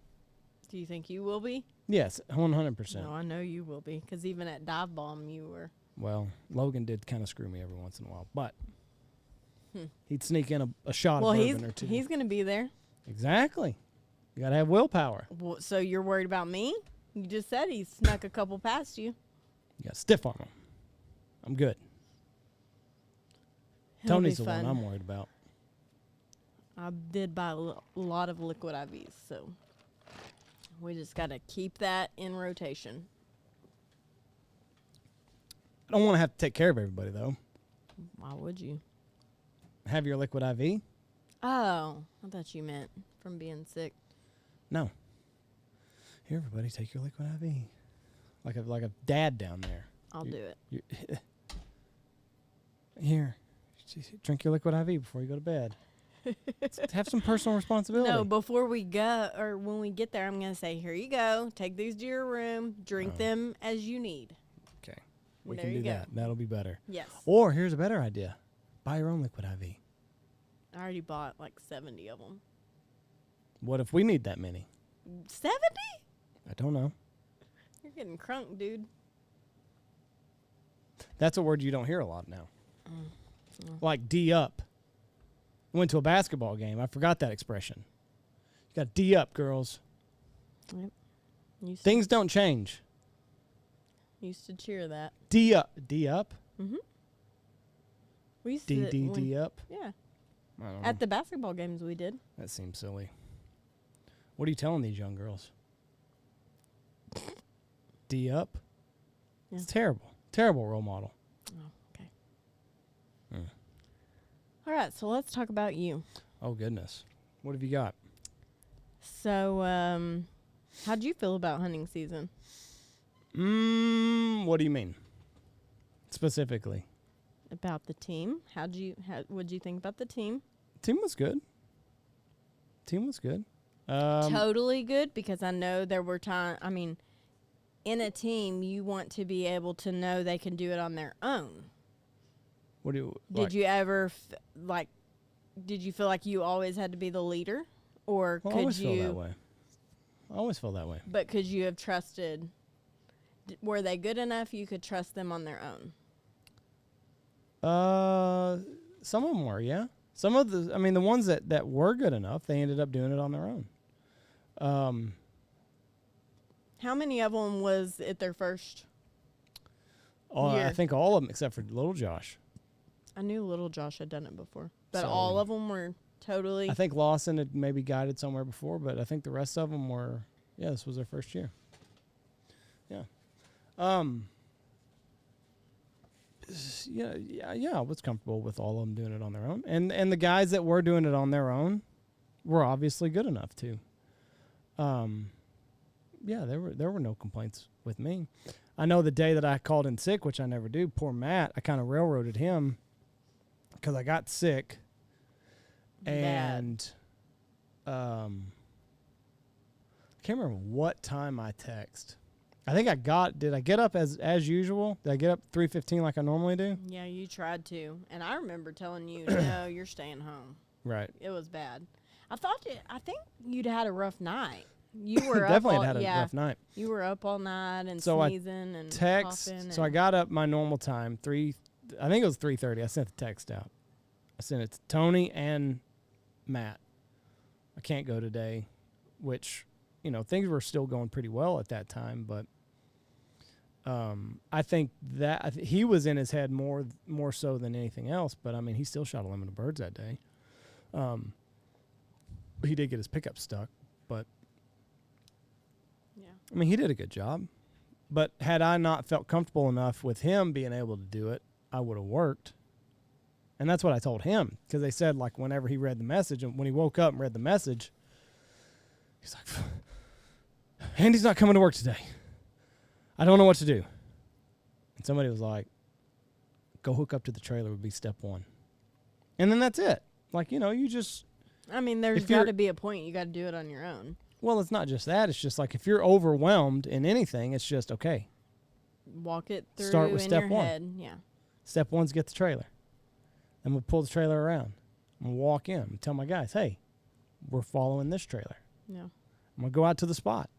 Do you think you will be? Yes, 100%. No, I know you will be, because even at Dive Bomb you were. Well, Logan did kind of screw me every once in a while, but he'd sneak in a shot of bourbon or two. He's going to be there. Exactly. You got to have willpower. Well, so you're worried about me? You just said he snuck a couple past you. You got stiff arm him. I'm good. Tony's the one I'm worried about. I did buy a lot of liquid IVs, so we just got to keep that in rotation. I don't want to have to take care of everybody, though. Why would you? Have your liquid IV? Oh, I thought you meant from being sick. No. Here, everybody, take your liquid IV. Like a dad down there. I'll do it. Here, drink your liquid IV before you go to bed. Have some personal responsibility. No, before we go, or when we get there, I'm going to say, here you go. Take these to your room. Drink them as you need. Okay. We can do that. That'll be better. Yes. Or here's a better idea. Buy your own liquid IV. I already bought like 70 of them. What if we need that many? 70? I don't know. You're getting crunk, dude. That's a word you don't hear a lot now. Like D up. Went to a basketball game. I forgot that expression. You got D up, girls. Yep. Things don't change. Used to cheer that. D up. D up? Mm-hmm. We used D, to. D, D up? Yeah. I don't know. At the basketball games we did. That seems silly. What are you telling these young girls? D up? Yeah. It's terrible. Terrible role model. Oh, okay. All right, so let's talk about you. Oh, goodness. What have you got? So, how'd you feel about hunting season? What do you mean? Specifically? About the team. What'd you think about the team? Team was good. Totally good, because I know there were times, in a team, you want to be able to know they can do it on their own. Did you ever, did you feel like you always had to be the leader? Or I always feel that way. I always feel that way. But could you have trusted, were they good enough you could trust them on their own? Some of them were, yeah. Some of the ones that were good enough, they ended up doing it on their own. How many of them was it their first year? I think all of them except for little Josh. I knew little Josh had done it before, but all of them were totally. I think Lawson had maybe guided somewhere before, but I think the rest of them were, this was their first year. Yeah. Yeah, I was comfortable with all of them doing it on their own. And the guys that were doing it on their own were obviously good enough too. Yeah, there were no complaints with me. I know the day that I called in sick, which I never do, poor Matt, I kind of railroaded him because I got sick. And I can't remember what time I text. I think did I get up as usual? Did I get up 3:15 like I normally do? Yeah, you tried to. And I remember telling you, no, you're staying home. Right. It was bad. I think you'd had a rough night. You were definitely had a rough night. You were up all night and so sneezing and coughing. So I got up my normal time, I think it was 3:30. I sent the text out. I sent it to Tony and Matt. I can't go today, which, things were still going pretty well at that time, but I think that he was in his head more so than anything else, but I mean, he still shot a limit of birds that day. He did get his pickup stuck, but yeah. I mean, he did a good job. But had I not felt comfortable enough with him being able to do it, I would have worked. And that's what I told him, because they said, like, whenever he read the message, and when he woke up and read the message, he's like, Andy's not coming to work today. I don't know what to do. And somebody was like, go hook up to the trailer would be step one. And then that's it. Like, you just... I mean, there's got to be a point. You got to do it on your own. Well, it's not just that. It's just like if you're overwhelmed in anything, it's just, okay. Walk it through. Start with step one. Head. Yeah. Step one's get the trailer. I'm going to pull the trailer around. I'm going to walk in and tell my guys, hey, we're following this trailer. Yeah. I'm going to go out to the spot.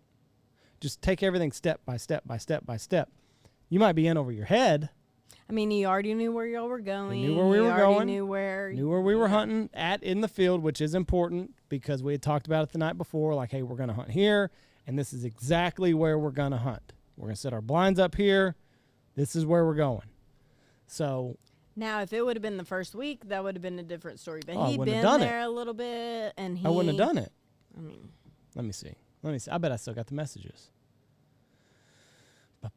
Just take everything step by step by step by step. You might be in over your head. I mean, you already knew where y'all were going. We knew where we were going. Knew where we were hunting in the field, which is important because we had talked about it the night before. Like, hey, we're going to hunt here, and this is exactly where we're going to hunt. We're going to set our blinds up here. This is where we're going. So now, if it would have been the first week, that would have been a different story. But he'd been there a little bit, and I wouldn't have done it. I mean, let me see. I bet I still got the messages. Let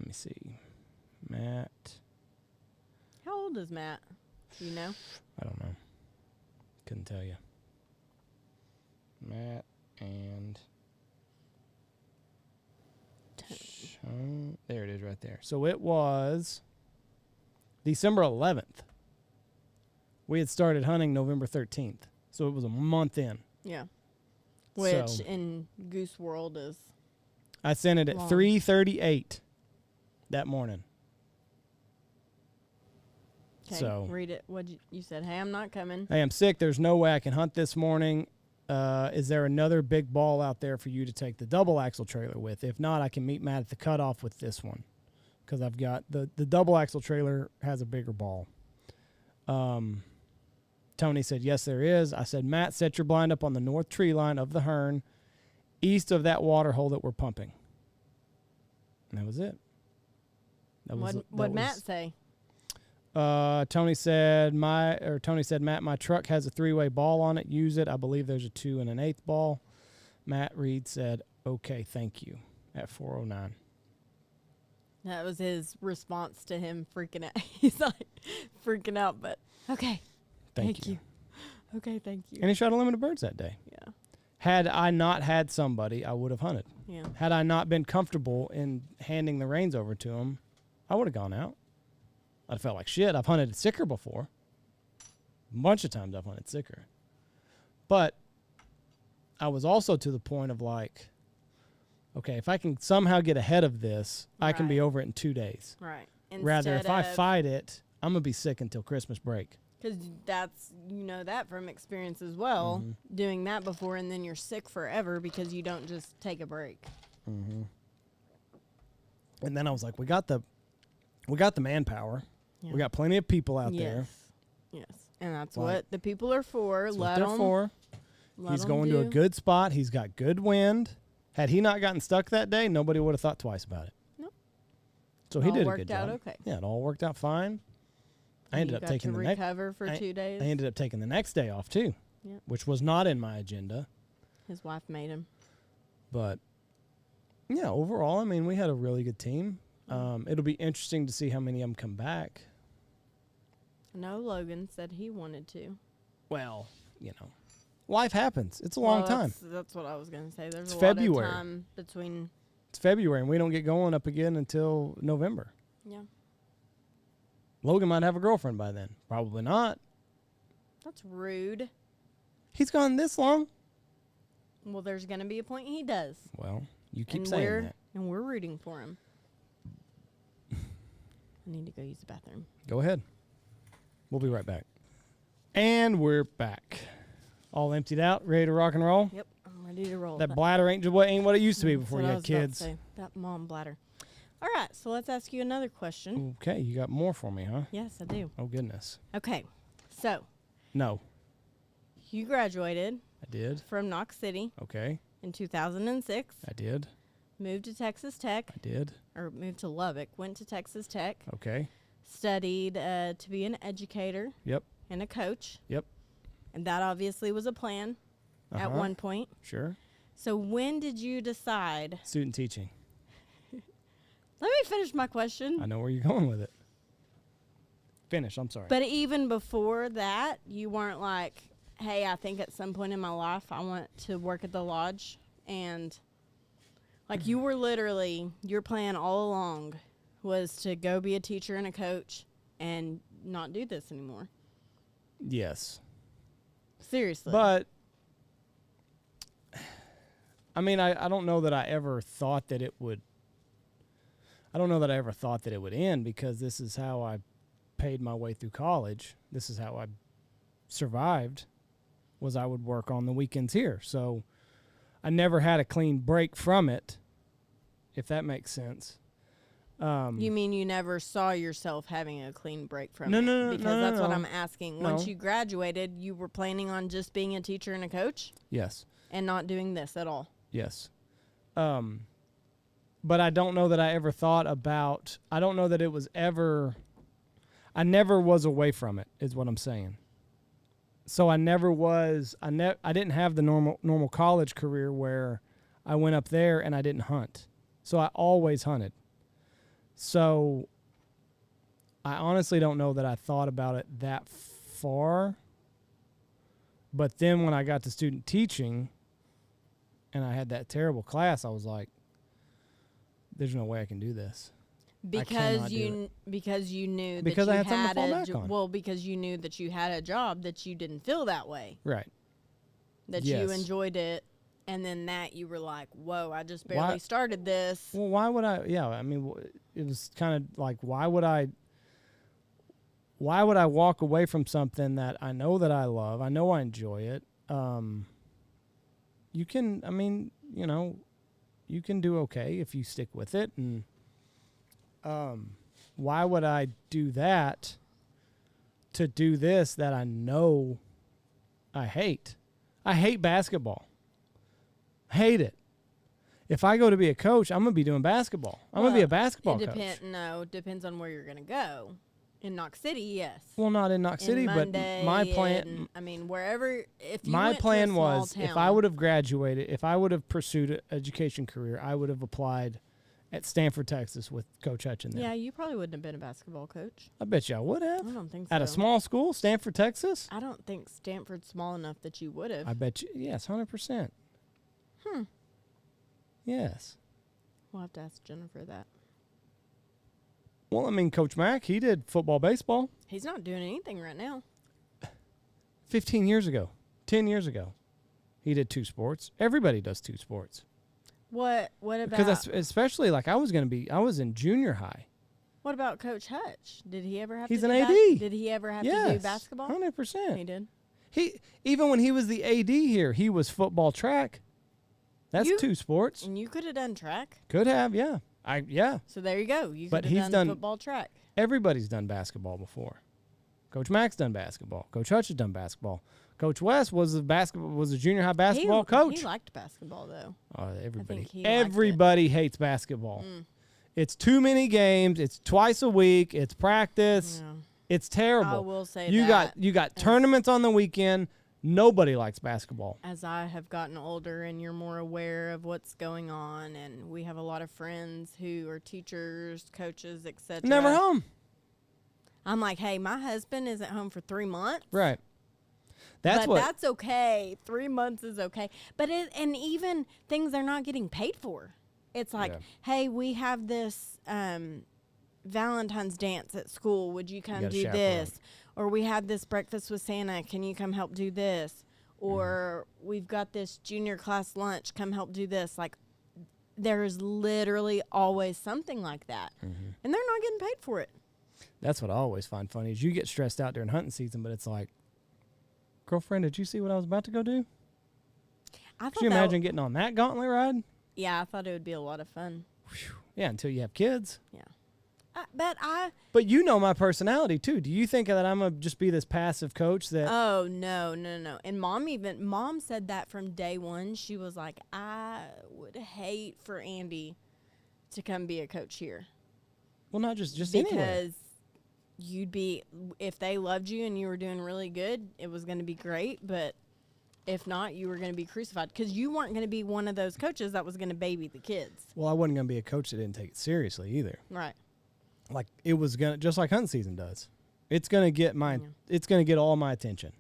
me see. Matt. How old is Matt? Do you know? I don't know. Couldn't tell you. Matt and... there it is right there. So it was December 11th. We had started hunting November 13th. So it was a month in. Yeah. Which in Goose World is... I sent it at 3:38 that morning. Okay, so read it. You said, hey, I'm not coming. Hey, I'm sick. There's no way I can hunt this morning. Is there another big ball out there for you to take the double axle trailer with? If not, I can meet Matt at the cutoff with this one, because I've got the double axle trailer has a bigger ball. Tony said, yes, there is. I said, Matt, set your blind up on the north tree line of the Hearn, east of that water hole that we're pumping. And that was it. What'd Matt say? Tony said, Matt, my truck has a 3-way ball on it. Use it. I believe there's a 2 and an 1/8 ball. Matt Reed said, okay, thank you, at 4:09. That was his response to him freaking out. He's like freaking out, but okay. Thank you. Okay, thank you. And he shot a limit of birds that day. Yeah. Had I not had somebody, I would have hunted. Yeah. Had I not been comfortable in handing the reins over to him, I would have gone out. I'd have felt like shit. I've hunted sicker before. A bunch of times I've hunted sicker. But I was also to the point of like, okay, if I can somehow get ahead of this, I can be over it in 2 days. Right. Rather, if I fight it, I'm going to be sick until Christmas break. Because that's, that from experience as well, doing that before, and then you're sick forever because you don't just take a break. Mm-hmm. And then I was like, we got the manpower. Yeah. We got plenty of people out there. Yes. And that's what the people are for. That's what they're for. He's going to a good spot. He's got good wind. Had he not gotten stuck that day, nobody would have thought twice about it. Nope. So he did a good job. It all worked out okay. Yeah, it all worked out fine. I ended up taking the recover for 2 days. I ended up taking the next day off too, which was not in my agenda. His wife made him. But, yeah, overall, I mean, we had a really good team. It'll be interesting to see how many of them come back. I know Logan said he wanted to. Well, life happens. It's a long time. That's what I was going to say. There's It's a February. lot of time between. It's February, and we don't get going up again until November. Yeah. Logan might have a girlfriend by then. Probably not. That's rude. He's gone this long. Well, there's going to be a point he does. Well, you keep saying that. And we're rooting for him. I need to go use the bathroom. Go ahead. We'll be right back. And we're back. All emptied out, ready to rock and roll? Yep, I'm ready to roll. That bladder ain't what it used to be before you had kids. That mom bladder. All right, so let's ask you another question. Okay, you got more for me, huh? Yes, I do. Oh, goodness. Okay, so. No. You graduated. I did. From Knox City. Okay. In 2006. I did. Moved to Texas Tech. I did. Or moved to Lubbock. Went to Texas Tech. Okay. Studied to be an educator. Yep. And a coach. Yep. And that obviously was a plan at one point. Sure. So when did you decide? Student teaching. Let me finish my question. I know where you're going with it. Finish, I'm sorry. But even before that, you weren't like, hey, I think at some point in my life I want to work at the lodge. And like you were literally, your plan all along was to go be a teacher and a coach and not do this anymore. Yes. Seriously. But, I mean, I don't know that I ever thought that it would. I don't know that I ever thought that it would end, because this is how I paid my way through college. This is how I survived, was I would work on the weekends here. So I never had a clean break from it, if that makes sense. You mean you never saw yourself having a clean break from it? No. Because that's what I'm asking. No. Once you graduated, you were planning on just being a teacher and a coach? Yes. And not doing this at all? Yes. But I don't know that I ever thought about, I don't know that it was ever, I never was away from it, is what I'm saying. So I never was, I didn't have the normal college career where I went up there and I didn't hunt. So I always hunted. So I honestly don't know that I thought about it that far. But then when I got to student teaching and I had that terrible class, I was like, there's no way I can do this. Because you knew that because you I had something had to fall back on. Well, because you knew that you had a job that you didn't feel that way. Right. That Yes. you enjoyed it, and then that you were like, whoa, I just barely started this. Well, why would I? Yeah, I mean, it was kind of like, why would I walk away from something that I know that I love? I know I enjoy it. You can, I mean, you can do okay if you stick with it. And why would I do that to do this that I know I hate? I hate basketball. Hate it. If I go to be a coach, I'm going to be doing basketball. I'm going to be a basketball coach. No, it depends on where you're going to go. In Knox City, yes. Well, not in Knox City, Monday, but my plan. I mean, wherever. If you my went plan to a small was, town, if I would have graduated, if I would have pursued an education career, I would have applied at Stanford, Texas, with Coach Hutchin there. Yeah, you probably wouldn't have been a basketball coach. I bet you I would have. I don't think so. At a small school, Stanford, Texas. I don't think Stanford's small enough that you would have. I bet you. Yes, 100%. Yes. We'll have to ask Jennifer that. Well, I mean, Coach Mack, he did football, baseball. He's not doing anything right now. 15 years ago, 10 years ago, he did 2 sports. Everybody does 2 sports. What about? Because especially like I was in junior high. What about Coach Hutch? Did he ever have He's to an do AD. Did he ever have to do basketball? 100%. He did. He even when he was the AD here, he was football track. That's 2 sports. And you could have done track. Could have, yeah. So there you go. You But could have he's done done football track. Everybody's done basketball before. Coach Mack's done basketball. Coach Hutch has done basketball. Coach West was a junior high basketball coach. He liked basketball though. Oh, everybody hates basketball. It's too many games. It's twice a week. It's practice. Yeah. It's terrible. I will say you got tournaments on the weekend. Nobody likes basketball. As I have gotten older and you're more aware of what's going on, and we have a lot of friends who are teachers, coaches, etc. Never home. I'm like, hey, my husband isn't home for 3 months. Right. That's okay. 3 months is okay. But and even things they're not getting paid for. It's like, hey, we have this Valentine's dance at school. Would you come do this? Or we have this breakfast with Santa. Can you come help do this? Or we've got this junior class lunch. Come help do this. Like, there's literally always something like that. And they're not getting paid for it. That's what I always find funny is you get stressed out during hunting season, but it's like, girlfriend, did you see what I was about to go do? Could you imagine getting on that gauntlet ride? Yeah, I thought it would be a lot of fun. Whew. Yeah, until you have kids. Yeah. But you know my personality, too. Do you think that I'm going to just be this passive coach that... Oh, no. And Mom said that from day one. She was like, I would hate for Andy to come be a coach here. Well, not just because anyway. You'd be... If they loved you and you were doing really good, it was going to be great. But if not, you were going to be crucified. Because you weren't going to be one of those coaches that was going to baby the kids. Well, I wasn't going to be a coach that didn't take it seriously either. Right. Like it was gonna, just like hunting season does. It's gonna get it's gonna get all my attention.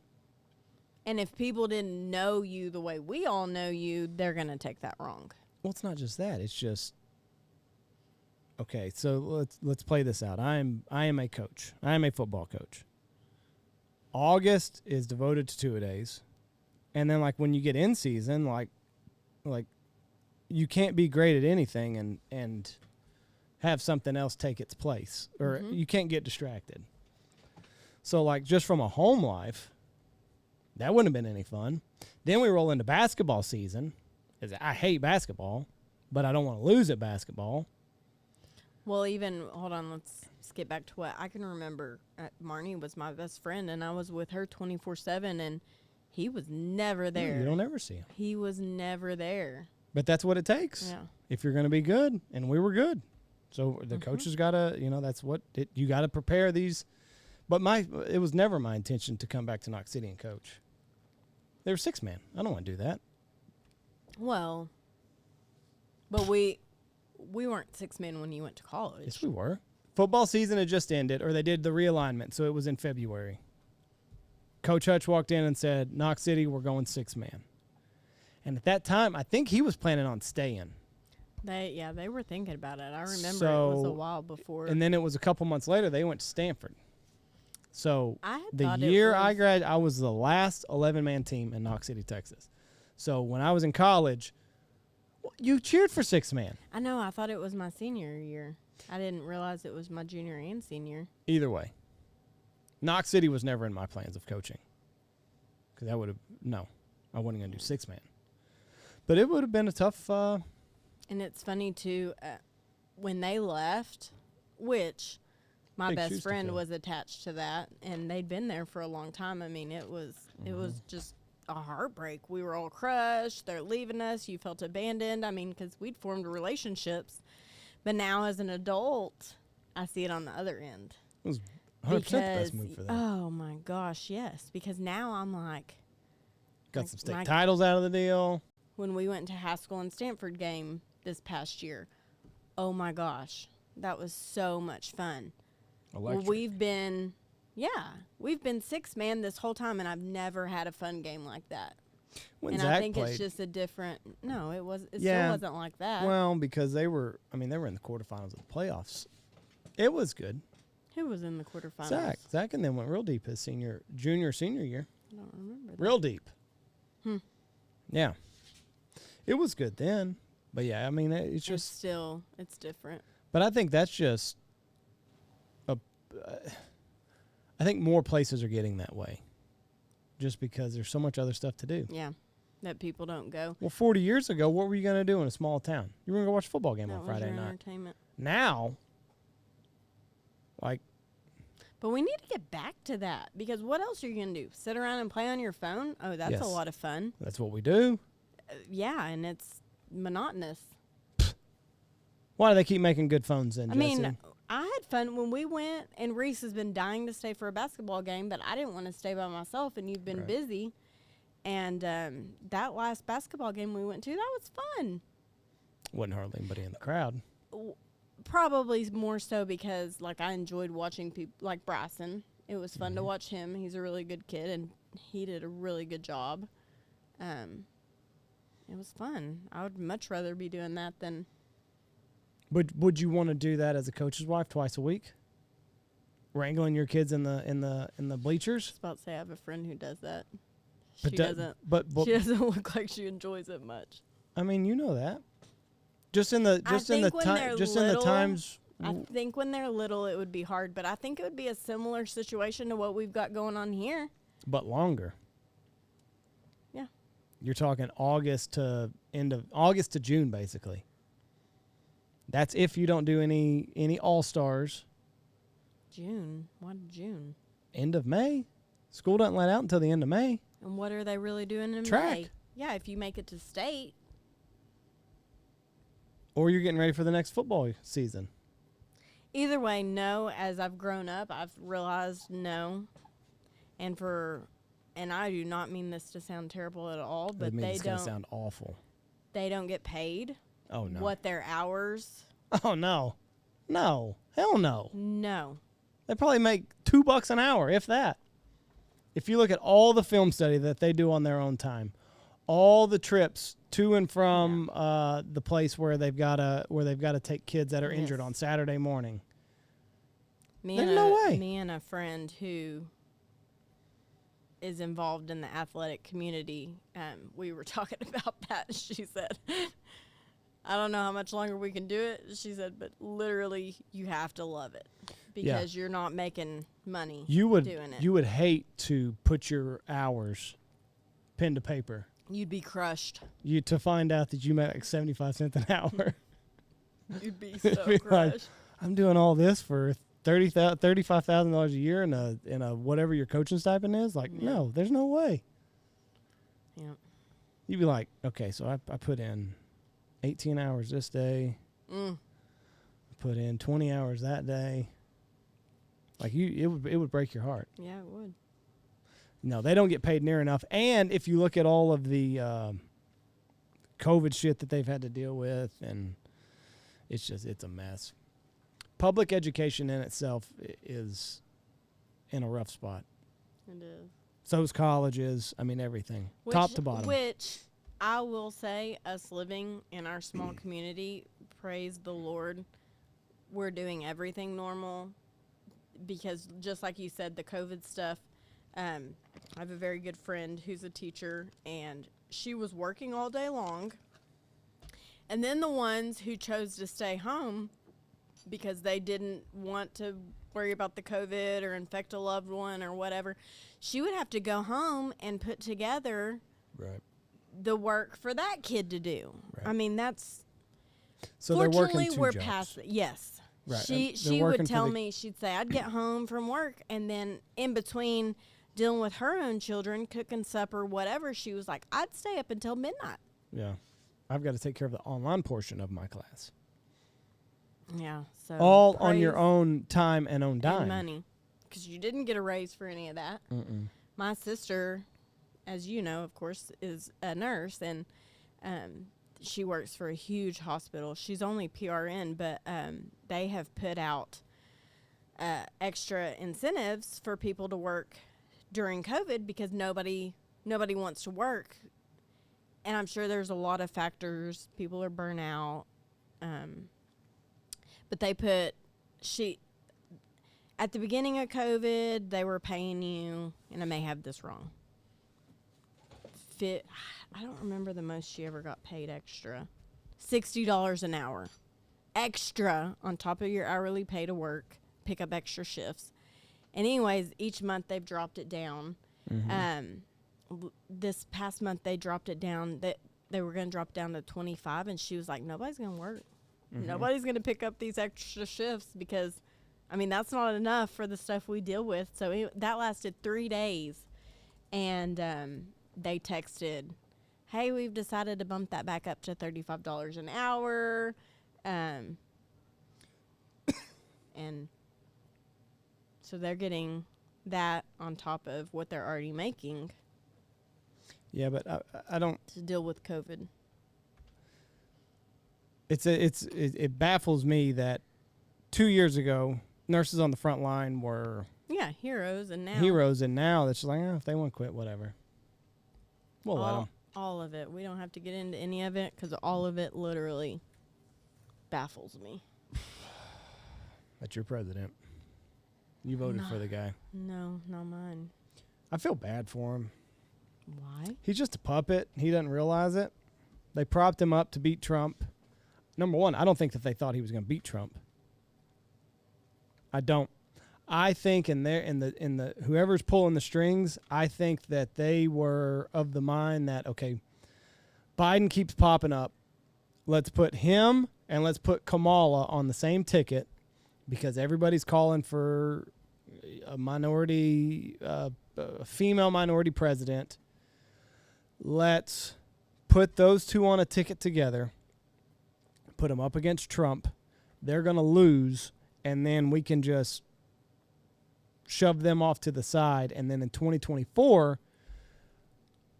And if people didn't know you the way we all know you, they're gonna take that wrong. Well, it's not just that. It's just okay. So let's play this out. I am a coach. I am a football coach. August is devoted to 2-a-days, and then like when you get in season, like you can't be great at anything and have something else take its place, or you can't get distracted. So, like, just from a home life, that wouldn't have been any fun. Then we roll into basketball season. I hate basketball, but I don't want to lose at basketball. Well, hold on, let's skip back to what I can remember. Marnie was my best friend, and I was with her 24/7, and he was never there. You don't ever see him. He was never there. But that's what it takes. Yeah. If you're going to be good, and we were good. So the coaches got to, that's what you got to prepare these. But it was never my intention to come back to Knox City and coach. They were 6-man. I don't want to do that. Well, but we weren't 6-man when you went to college. Yes, we were. Football season had just ended, or they did the realignment, so it was in February. Coach Hutch walked in and said, Knox City, we're going 6-man. And at that time, I think he was planning on staying. They were thinking about it. I remember it was a while before. And then it was a couple months later, they went to Stanford. So the year I graduated, I was the last 11-man team in Knox City, Texas. So when I was in college, you cheered for 6-man. I know. I thought it was my senior year. I didn't realize it was my junior and senior. Either way, Knox City was never in my plans of coaching. Because I wasn't going to do 6-man. But it would have been a tough... And it's funny, too, when they left, which my best friend was attached to that, and they'd been there for a long time. I mean, it was just a heartbreak. We were all crushed. They're leaving us. You felt abandoned. I mean, because we'd formed relationships. But now as an adult, I see it on the other end. It was 100% the best move for them. Oh, my gosh, yes. Because now I'm like... Got some state titles out of the deal. When we went to Haskell and Stanford game this past year, oh my gosh, that was so much fun. Well, we've been 6-man this whole time, and I've never had a fun game like that. When I think it's just a different. No, it still wasn't like that. Well, because they were in the quarterfinals of the playoffs. It was good. Who was in the quarterfinals? Zach, and then went real deep his senior year. I don't remember that. Real deep. Yeah. It was good then. But yeah, I mean, it's just it's different. But I think that's just I think more places are getting that way. Just because there's so much other stuff to do. Yeah. That people don't go. Well, 40 years ago, what were you going to do in a small town? You were going to go watch a football game on Friday night. Entertainment. Now, but we need to get back to that, because what else are you going to do? Sit around and play on your phone? Oh, that's a lot of fun. That's what we do. Yeah, and it's monotonous. Why do they keep making good phones then, Jessy? I mean, I had fun when we went, and Reese has been dying to stay for a basketball game, but I didn't want to stay by myself, and you've been busy. And that last basketball game we went to, that was fun. Wasn't hardly anybody in the crowd. Probably more so because, like, I enjoyed watching people like Bryson. It was fun to watch him. He's a really good kid, and he did a really good job. It was fun. I would much rather be doing that than. Would you want to do that as a coach's wife twice a week? Wrangling your kids in the bleachers? I was about to say I have a friend who does that. But she doesn't look like she enjoys it much. I mean, you know that. Just in the times. I think when they're little, it would be hard, but I think it would be a similar situation to what we've got going on here. But longer. Yeah. You're talking August to June, basically. That's if you don't do any All-Stars. June? Why June? End of May. School doesn't let out until the end of May. And what are they really doing in Track. May? Yeah, if you make it to state. Or you're getting ready for the next football season. Either way, no. As I've grown up, I've realized no. And I do not mean this to sound terrible at all, but it's going to sound awful. They don't get paid. Oh, no. What their hours. Oh, no. No. Hell no. No. They probably make $2 an hour, if that. If you look at all the film study that they do on their own time, all the trips to and from the place where they've got to take kids that are injured on Saturday morning. There's no way. Me and a friend who is involved in the athletic community, we were talking about that. She said, I don't know how much longer we can do it. She said, but literally you have to love it because you're not making money doing it. You would hate to put your hours pen to paper. You'd be crushed. To find out that you make like 75 cents an hour. You'd be so crushed. Like, I'm doing all this for $35,000 a year in a whatever your coaching stipend is. Like, no, there's no way. Yeah. You'd be like, okay, so I put in 18 hours this day. I put in 20 hours that day. Like it would break your heart. Yeah, it would. No, they don't get paid near enough. And if you look at all of the COVID shit that they've had to deal with, and it's a mess. Public education in itself is in a rough spot. It is. So's colleges. I mean, everything. Top to bottom. Which I will say, us living in our small community, praise the Lord, we're doing everything normal. Because just like you said, the COVID stuff, I have a very good friend who's a teacher, and she was working all day long. And then the ones who chose to stay home because they didn't want to worry about the COVID or infect a loved one or whatever, she would have to go home and put together the work for that kid to do. Right. I mean, that's... So fortunately, we're past it. Yes. Right. She would tell me, she'd say, I'd get home from work, and then in between dealing with her own children, cooking supper, whatever, she was like, I'd stay up until midnight. Yeah. I've got to take care of the online portion of my class. Yeah. So all on your own time and own dime. And money. Because you didn't get a raise for any of that. My sister, as you know, of course, is a nurse, and she works for a huge hospital. She's only PRN, but they have put out extra incentives for people to work during COVID because nobody wants to work. And I'm sure there's a lot of factors. People are burnt out. But they put, at the beginning of COVID, they were paying you, and I may have this wrong, I don't remember the most she ever got paid extra. $60 an hour. Extra on top of your hourly pay to work, pick up extra shifts. And anyways, each month they've dropped it down. This past month they dropped it down. They were going to drop down to 25, and she was like, nobody's going to work. Nobody's going to pick up these extra shifts because, I mean, that's not enough for the stuff we deal with. So that lasted 3 days. And they texted, hey, we've decided to bump that back up to $35 an hour. And so they're getting that on top of what they're already making. Yeah, but I don't. To deal with COVID. It baffles me that 2 years ago, nurses on the front line were heroes, and now that's just like, if they want to quit, whatever. We'll let them. All of it. We don't have to get into any of it because all of it literally baffles me. That's your president. You voted for the guy. No, not mine. I feel bad for him. Why? He's just a puppet. He doesn't realize it. They propped him up to beat Trump. Number one, I don't think that they thought he was going to beat Trump. I don't. I think in the whoever's pulling the strings, I think that they were of the mind that, okay, Biden keeps popping up. Let's put him and let's put Kamala on the same ticket because everybody's calling for a minority, a female minority president. Let's put those two on a ticket together, put them up against Trump. They're going to lose, and then we can just shove them off to the side, and then in 2024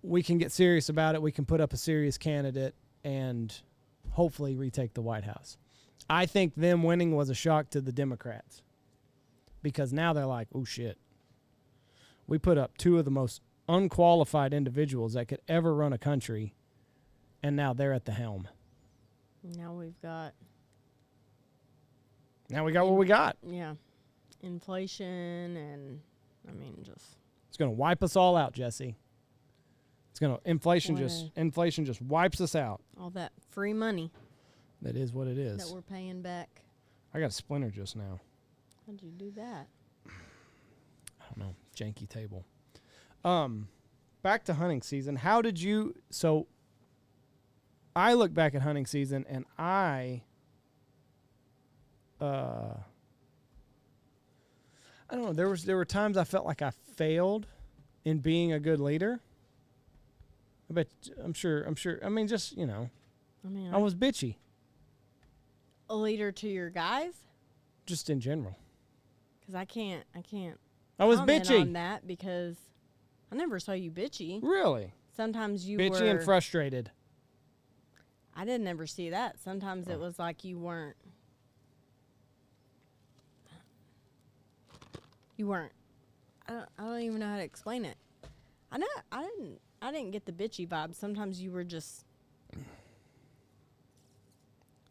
we can get serious about it. We can put up a serious candidate and hopefully retake the White House. I think them winning was a shock to the Democrats because now they're like, oh shit, we put up two of the most unqualified individuals that could ever run a country, and now they're at the helm. Now we got what we got. Yeah. Inflation and just it's going to wipe us all out, Jesse. It's going to inflation just wipes us out. All that free money. That is what it is. That we're paying back. I got a splinter just now. How'd you do that? I don't know. Janky table. Back to hunting season. How did you I look back at hunting season and I don't know. There were times I felt like I failed in being a good leader. I'm sure. I mean, just I was bitchy. A leader to your guys? Just in general. Because I can't. I was bitchy on that because I never saw you bitchy. Really? Sometimes you bitchy were and frustrated. I didn't ever see that. Sometimes it was like you weren't. I don't even know how to explain it. I didn't get the bitchy vibe. Sometimes you were just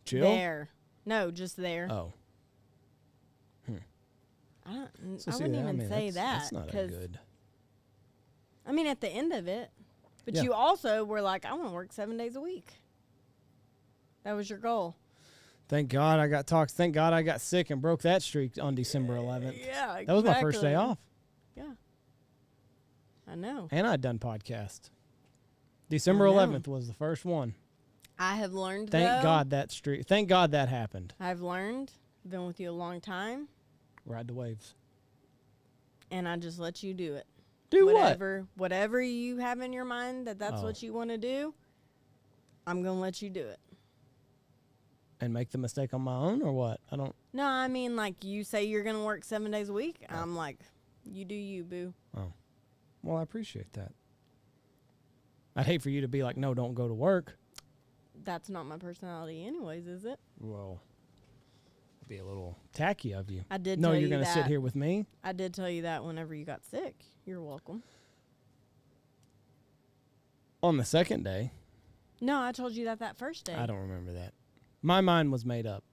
chill. There. No, just there. Oh. I wouldn't even say that. That's not good. I mean, at the end of it, but Yeah. you also were like, I want to work 7 days a week. That was your goal. Thank God I got talks. Thank God I got sick and broke that streak on December 11th. Yeah, exactly. That was my first day off. Yeah. I know. And I'd done podcast. December 11th was the first one. I have learned, Thank God that happened. I've learned. Been with you a long time. Ride the waves. And I just let you do it. Do whatever you have in your mind that's what you want to do, I'm going to let you do it. And make the mistake on my own or what? I don't. No, I mean, like you say you're going to work 7 days a week. Oh. I'm like, you do you, boo. Oh. Well, I appreciate that. I'd hate for you to be like, no, don't go to work. That's not my personality anyways, is it? Well, it'd be a little tacky of you. I did no, tell you're you going to sit here with me? I did tell you that whenever you got sick. You're welcome. On the second day? No, I told you that first day. I don't remember that. My mind was made up.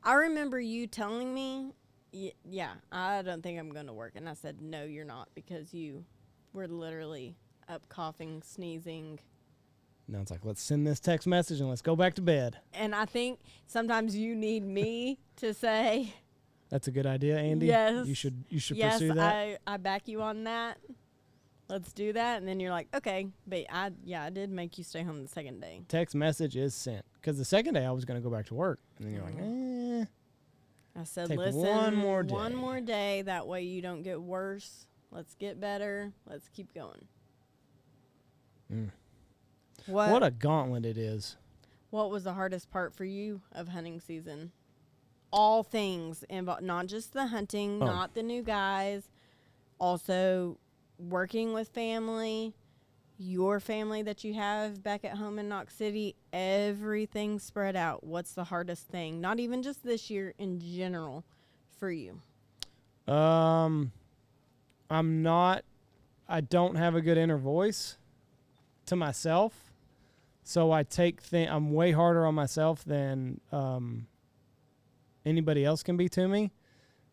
I remember you telling me, yeah, I don't think I'm going to work. And I said, no, you're not, because you were literally up coughing, sneezing. Now it's like, let's send this text message and let's go back to bed. And I think sometimes you need me to say. That's a good idea, Andy. Yes. You should pursue that. Yes, I back you on that. Let's do that. And then you're like, okay. But I did make you stay home the second day. Text message is sent. Because the second day I was going to go back to work. And then you're like, I said, take listen, one more day. That way you don't get worse. Let's get better. Let's keep going. What a gauntlet it is. What was the hardest part for you of hunting season? All things involved, not just the hunting, not the new guys, also working with family, your family that you have back at home in Knox City, everything spread out. What's the hardest thing? Not even just this year, in general, for you. I don't have a good inner voice to myself. So I'm way harder on myself than anybody else can be to me.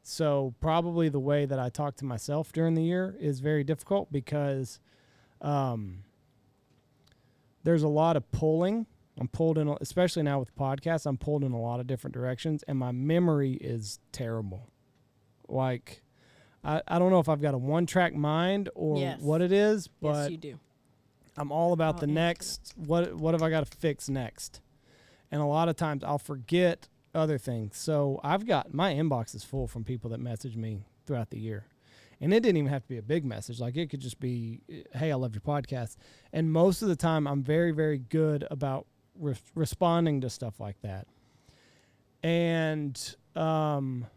So probably the way that I talk to myself during the year is very difficult because there's a lot of pulling. I'm pulled in, especially now with podcasts, I'm pulled in a lot of different directions, and my memory is terrible. Like, I don't know if I've got a one-track mind or what it is, but yes, you do. I'm all about the next, what have I got to fix next? And a lot of times I'll forget other things. So my inbox is full from people that message me throughout the year. And it didn't even have to be a big message. Like, it could just be, hey, I love your podcast. And most of the time I'm very, very good about responding to stuff like that. And even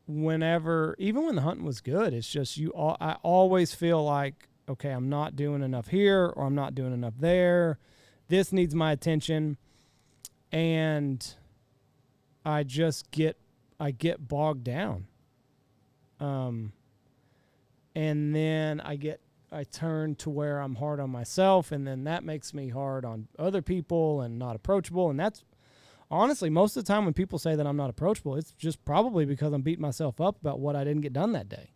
when the hunting was good, it's just I always feel like, okay, I'm not doing enough here or I'm not doing enough there. This needs my attention. And I get bogged down. And then I turn to where I'm hard on myself, and then that makes me hard on other people and not approachable. And that's honestly, most of the time when people say that I'm not approachable, it's just probably because I'm beating myself up about what I didn't get done that day.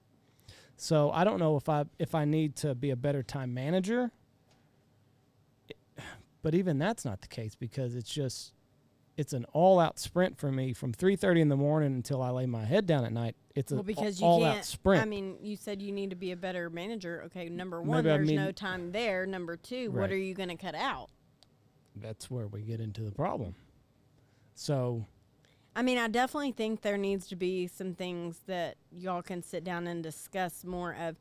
So I don't know if I need to be a better time manager, but even that's not the case because it's an all-out sprint for me from 3:30 in the morning until I lay my head down at night. It's an all-out sprint. I mean, you said you need to be a better manager. Okay, number one, there's no time there. Number two, what are you going to cut out? That's where we get into the problem. So, I mean, I definitely think there needs to be some things that y'all can sit down and discuss more of.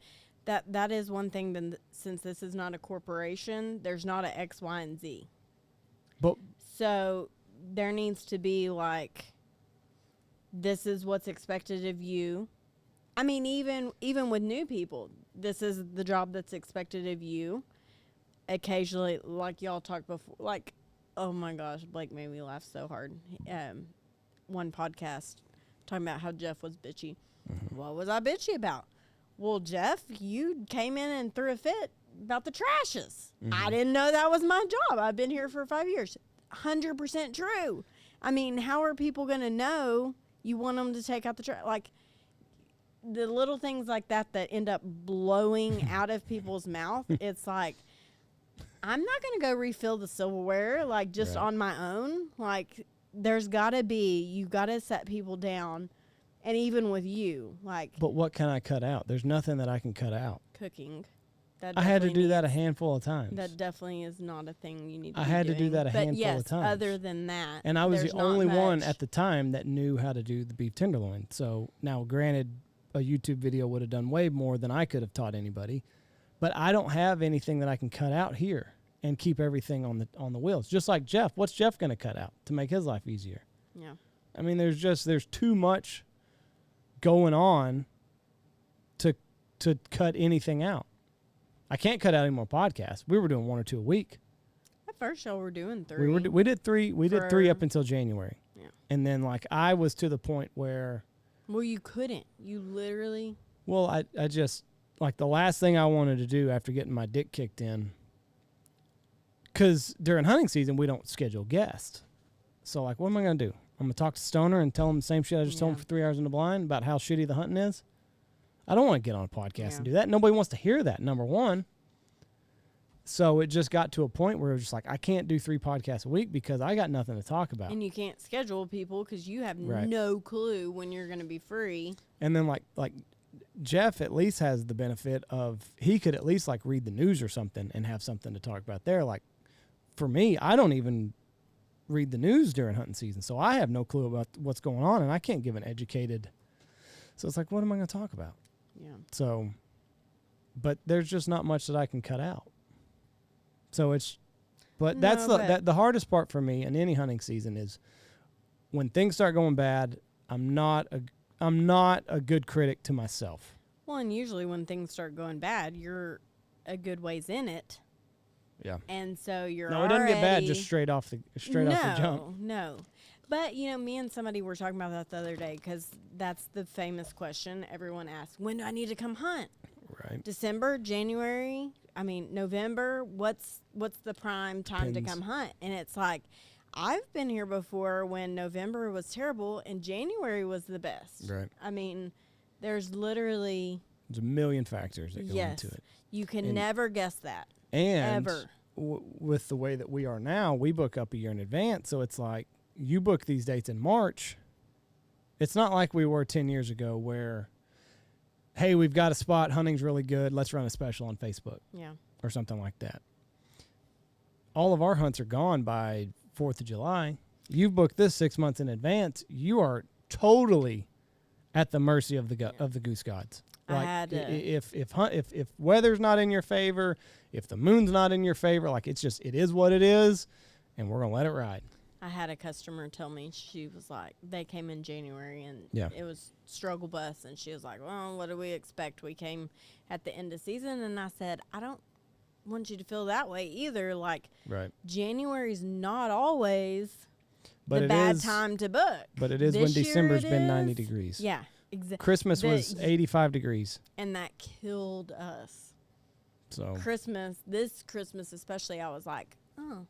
That is one thing, since this is not a corporation, there's not a X, Y, and Z. So there needs to be like, this is what's expected of you. I mean, even with new people, this is the job that's expected of you. Occasionally, like y'all talked before, like, oh my gosh, Blake made me laugh so hard. One podcast talking about how Jeff was bitchy. Mm-hmm. What was I bitchy about? Well, Jeff, you came in and threw a fit about the trashes. Mm-hmm. I didn't know that was my job. I've been here for 5 years. 100% true. I mean, how are people going to know you want them to take out the trash? Like, the little things like that end up blowing out of people's mouth. It's like, I'm not going to go refill the silverware, like, just on my own. Like, you've got to set people down. And even with you, like. But what can I cut out? There's nothing that I can cut out. Cooking. I had to do that a handful of times. That definitely is not a thing you need to I had to do that a handful of times. Other than that. And I was the only one at the time that knew how to do the beef tenderloin. So now, granted, a YouTube video would have done way more than I could have taught anybody. But I don't have anything that I can cut out here and keep everything on the wheels. Just like Jeff. What's Jeff going to cut out to make his life easier? Yeah. I mean, there's too much going on to cut anything out. I can't cut out any more podcasts. We were doing 1 or 2 a week. At first, y'all were doing 3. We did 3. We did 3 up until January. Yeah. And then, like, I was to the point where. Well, you couldn't. You literally. Well, I just, like, the last thing I wanted to do after getting my dick kicked in, because during hunting season, we don't schedule guests. So, like, what am I going to do? I'm going to talk to Stoner and tell him the same shit I just told him for 3 hours in the blind about how shitty the hunting is? I don't want to get on a podcast and do that. Nobody wants to hear that, number one. So it just got to a point where it was just like, I can't do 3 podcasts a week because I got nothing to talk about. And you can't schedule people because you have no clue when you're going to be free. And then like Jeff at least has the benefit of, he could at least like read the news or something and have something to talk about there. Like for me, I don't even read the news during hunting season. So I have no clue about what's going on and I can't give an educated. So it's like, what am I going to talk about? Yeah. So, but there's just not much that I can cut out. So the hardest part for me in any hunting season is when things start going bad, I'm not a good critic to myself. Well, and usually when things start going bad, you're a good ways in it. Yeah. And so you're No, it doesn't get bad just straight off the jump. No. But, me and somebody were talking about that the other day because that's the famous question everyone asks. When do I need to come hunt? Right. December, January, November, what's the prime time to come hunt? And it's like, I've been here before when November was terrible and January was the best. Right. There's a million factors that go into it. You can never guess that. And ever. With the way that we are now, we book up a year in advance. So it's like you book these dates in March. It's not like we were 10 years ago where, hey, we've got a spot, hunting's really good, let's run a special on Facebook. Yeah. Or something like that. All of our hunts are gone by 4th of July. You've booked this 6 months in advance. You are totally at the mercy of the goose gods. Like if weather's not in your favor, if the moon's not in your favor, like it is what it is, and we're gonna let it ride. I had a customer tell me, she was like, they came in January and it was struggle bus, and she was like, well, what do we expect? We came at the end of season, and I said, I don't want you to feel that way either. Like, January's not always the bad time to book. But it is when December's been 90 degrees. Yeah, exactly. Christmas was 85 degrees. And that killed us. So this Christmas especially, I was like, oh,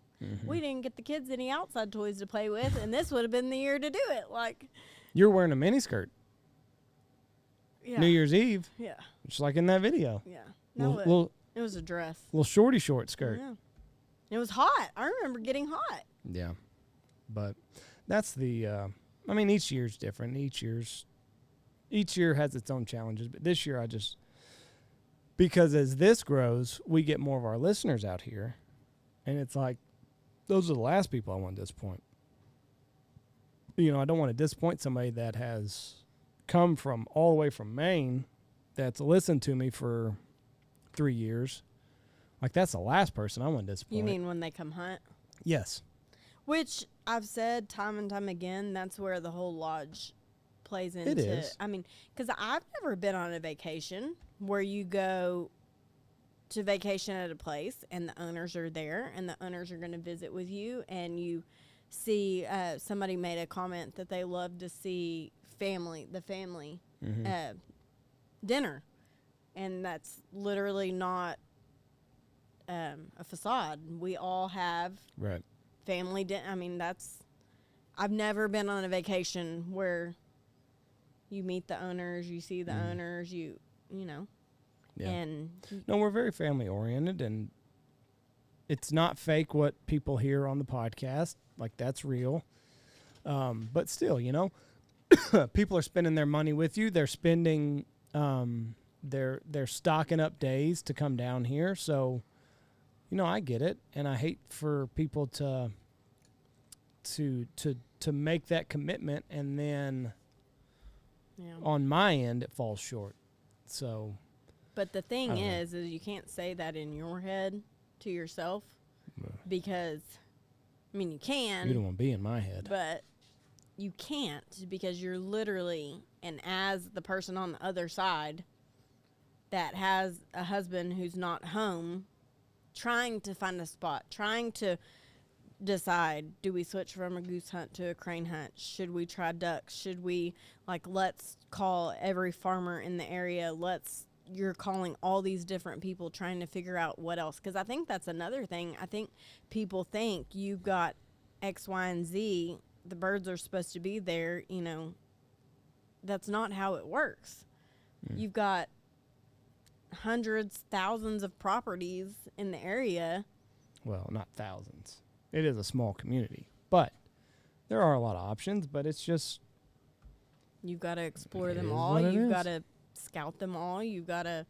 we didn't get the kids any outside toys to play with, and this would have been the year to do it. Like, you're wearing a miniskirt. Yeah. New Year's Eve. Yeah. Just like in that video. Yeah. No, it was a dress. Little shorty short skirt. Yeah. It was hot. I remember getting hot. Yeah. But that's the each year's different. Each year has its own challenges, but this year because as this grows, we get more of our listeners out here, and it's like those are the last people I want to disappoint. I don't want to disappoint somebody that has come from all the way from Maine that's listened to me for 3 years. Like, that's the last person I want to disappoint. You mean when they come hunt? Yes. Which I've said time and time again, that's where the whole lodge plays into. It is. Because I've never been on a vacation where you go to vacation at a place and the owners are there and the owners are going to visit with you, and you see somebody made a comment that they love to see the family dinner, and that's literally not a facade. We all have family dinner. I've never been on a vacation where you meet the owners, you see the owners, you know. Yeah. And no, we're very family oriented, and it's not fake what people hear on the podcast. Like, that's real. But still, people are spending their money with you. They're spending, they're stocking up days to come down here. So, I get it, and I hate for people to make that commitment, and then on my end it falls short. So. But the thing is you can't say that in your head to yourself, because, you can. You don't want to be in my head. But you can't, because you're literally, and as the person on the other side that has a husband who's not home, trying to find a spot, trying to decide, do we switch from a goose hunt to a crane hunt? Should we try ducks? Should we, let's call every farmer in the area, you're calling all these different people trying to figure out what else. Because I think that's another thing. I think people think you've got X, Y, and Z. The birds are supposed to be there. That's not how it works. You've got hundreds, thousands of properties in the area. Well, not thousands. It is a small community. But there are a lot of options. But it's just. You've got to explore them all. You've got to scout them all. You've got to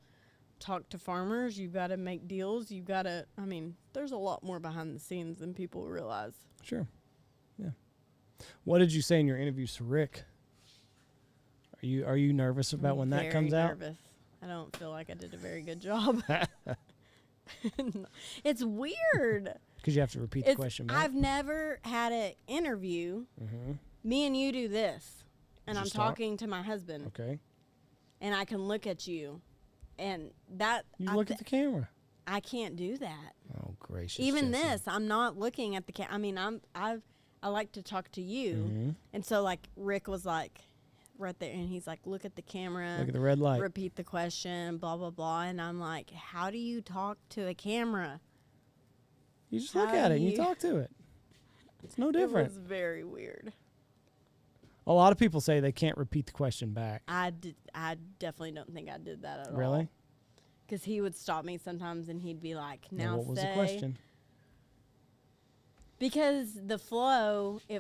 talk to farmers. You've got to make deals. You've got to, there's a lot more behind the scenes than people realize. Sure. Yeah. What did you say in your interviews to Rick? Are you nervous about when that comes out? Nervous. I don't feel like I did a very good job. It's weird. Because you have to repeat the question back. I've never had an interview. Me and you do this. And I'm talking to my husband. Okay. And I can look at you, and that you look at the camera. I can't do that. Oh, gracious. Even Jessy. this, I'm not looking at the I mean, I like to talk to you. And so, like, Rick was like, right there, and he's like, look at the camera. Look at the red light. Repeat the question, blah, blah, blah. And I'm like, how do you talk to a camera? You just look at it and you talk to it. It's no different. It was very weird. A lot of people say they can't repeat the question back. I definitely don't think I did that at all. Really? Because he would stop me sometimes and he'd be like, now what was the question? Because it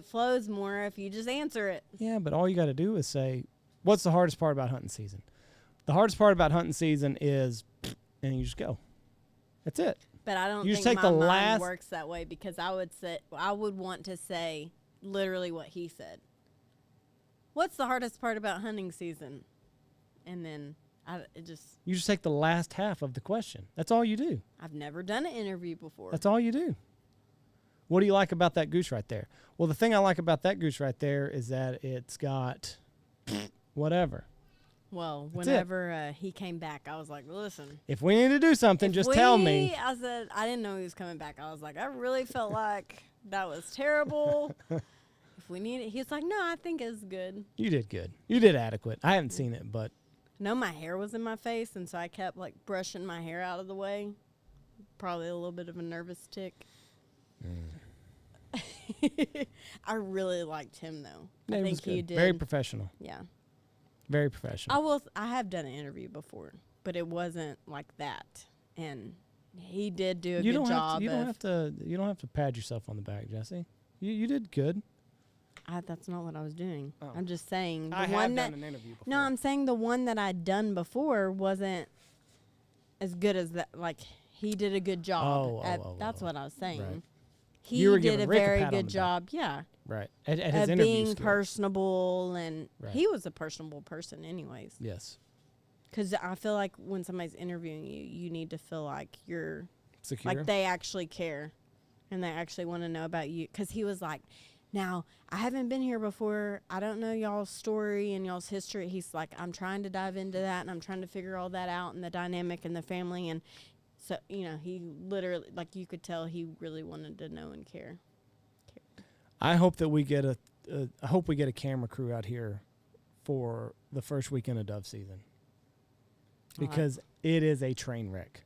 flows more if you just answer it. Yeah, but all you got to do is say, what's the hardest part about hunting season? The hardest part about hunting season is, and you just go. That's it. But I don't you think just take my the mind last works that way, because I would want to say literally what he said. What's the hardest part about hunting season? And then you just take the last half of the question. That's all you do. I've never done an interview before. That's all you do. What do you like about that goose right there? Well, the thing I like about that goose right there is that it's got whatever. Well, whenever he came back, I was like, listen. If we need to do something, just tell me. I said, I didn't know he was coming back. I was like, I really felt like that was terrible. If we need it. He was like, no, I think it's good. You did good. You did adequate. I haven't seen it, but. No, my hair was in my face, and so I kept, like, brushing my hair out of the way. Probably a little bit of a nervous tick. I really liked him, though. Yeah, I think he did. Very professional. Yeah. Very professional. I have done an interview before, but it wasn't like that. And he did do a good job. You don't have to pat yourself on the back, Jessy. You did good. That's not what I was doing. Oh. I'm just saying I have done an interview before. No, I'm saying the one that I'd done before wasn't as good as that. Like, he did a good job. That's what I was saying. Right. He did a very good job. Yeah. Right. At his interview being skills. Personable, and he was a personable person anyways. Yes. Because I feel like when somebody's interviewing you, you need to feel like you're secure. Like they actually care and they actually want to know about you. Because he was like, now, I haven't been here before. I don't know y'all's story and y'all's history. He's like, I'm trying to dive into that, and I'm trying to figure all that out, and the dynamic and the family. And so, he literally, like, you could tell he really wanted to know and care. I hope that we get a camera crew out here for the first weekend of dove season, because it is a train wreck.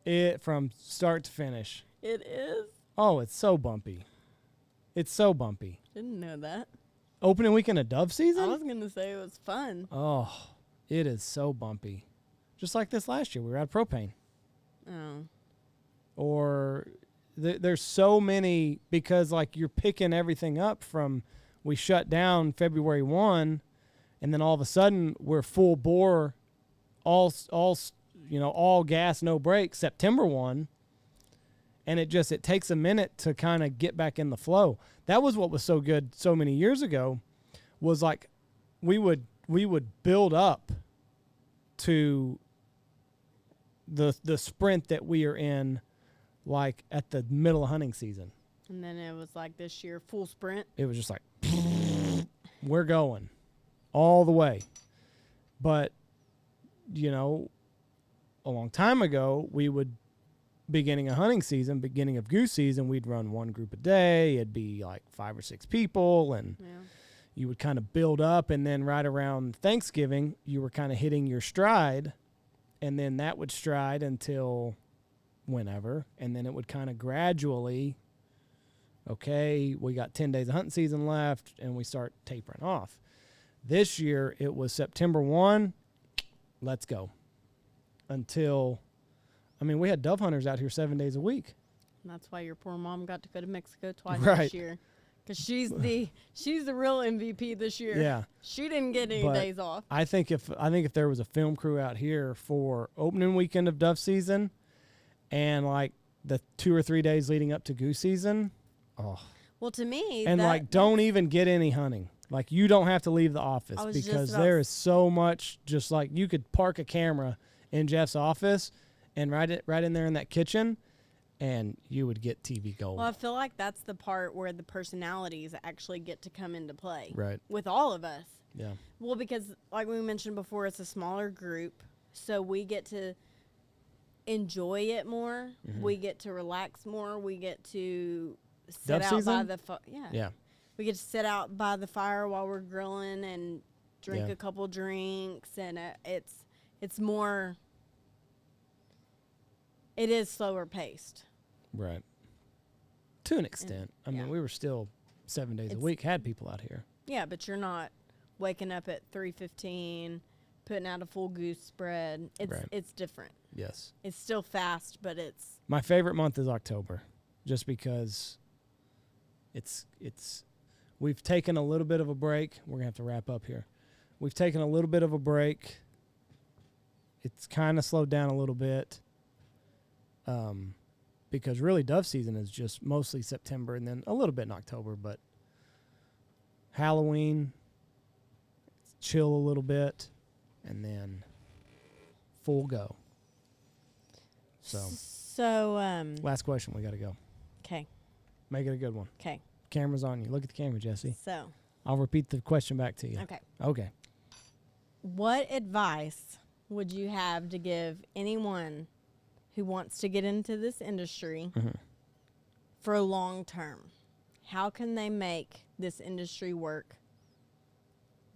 It from start to finish. It is. Oh, it's so bumpy. It's so bumpy. Didn't know that. Opening weekend of dove season? I was gonna say it was fun. Oh, it is so bumpy. Just like this last year, we were out of propane. Oh. Or there's so many, because like you're picking everything up from, we shut down February 1, and then all of a sudden we're full bore, all gas, no brakes, September 1. And it takes a minute to kind of get back in the flow. That was what was so good so many years ago, was like we would build up to the sprint that we are in, like at the middle of hunting season. And then it was like this year, full sprint. It was just like, we're going all the way. But, a long time ago, we would, beginning of hunting season, beginning of goose season, we'd run one group a day. It'd be like 5 or 6 people, and you would kind of build up, and then right around Thanksgiving, you were kind of hitting your stride, and then that would stride until whenever, and then it would kind of gradually, okay, we got 10 days of hunting season left, and we start tapering off. This year, it was September 1, let's go, until... we had dove hunters out here 7 days a week. And that's why your poor mom got to go to Mexico twice this year. Because she's the real MVP this year. Yeah. She didn't get any days off. I think if there was a film crew out here for opening weekend of dove season and like the 2 or 3 days leading up to goose season, well, to me, and don't even get any hunting. Like, you don't have to leave the office, because there is so much, just like you could park a camera in Jeff's office and right in there in that kitchen, and you would get TV gold. Well, I feel like that's the part where the personalities actually get to come into play. Right. With all of us. Yeah. Well, because like we mentioned before, it's a smaller group, so we get to, enjoy it more. We get to relax more. We get to sit Dove out season? by the Yeah. We get to sit out by the fire while we're grilling and drink a couple drinks, and it's more. It is slower paced. Right. To an extent. I mean, we were still 7 days a week, had people out here. Yeah, but you're not waking up at 3:15, putting out a full goose spread. It's different. Yes. It's still fast, but it's... My favorite month is October, just because it's we've taken a little bit of a break. We're going to have to wrap up here. We've taken a little bit of a break. It's kind of slowed down a little bit. Because really dove season is just mostly September and then a little bit in October, but Halloween, chill a little bit, and full go. So last question, we got to go. Okay. Make it a good one. Okay. Camera's on you. Look at the camera, Jesse. So. I'll repeat the question back to you. Okay. Okay. What advice would you have to give anyone who wants to get into this industry for a long term? How can they make this industry work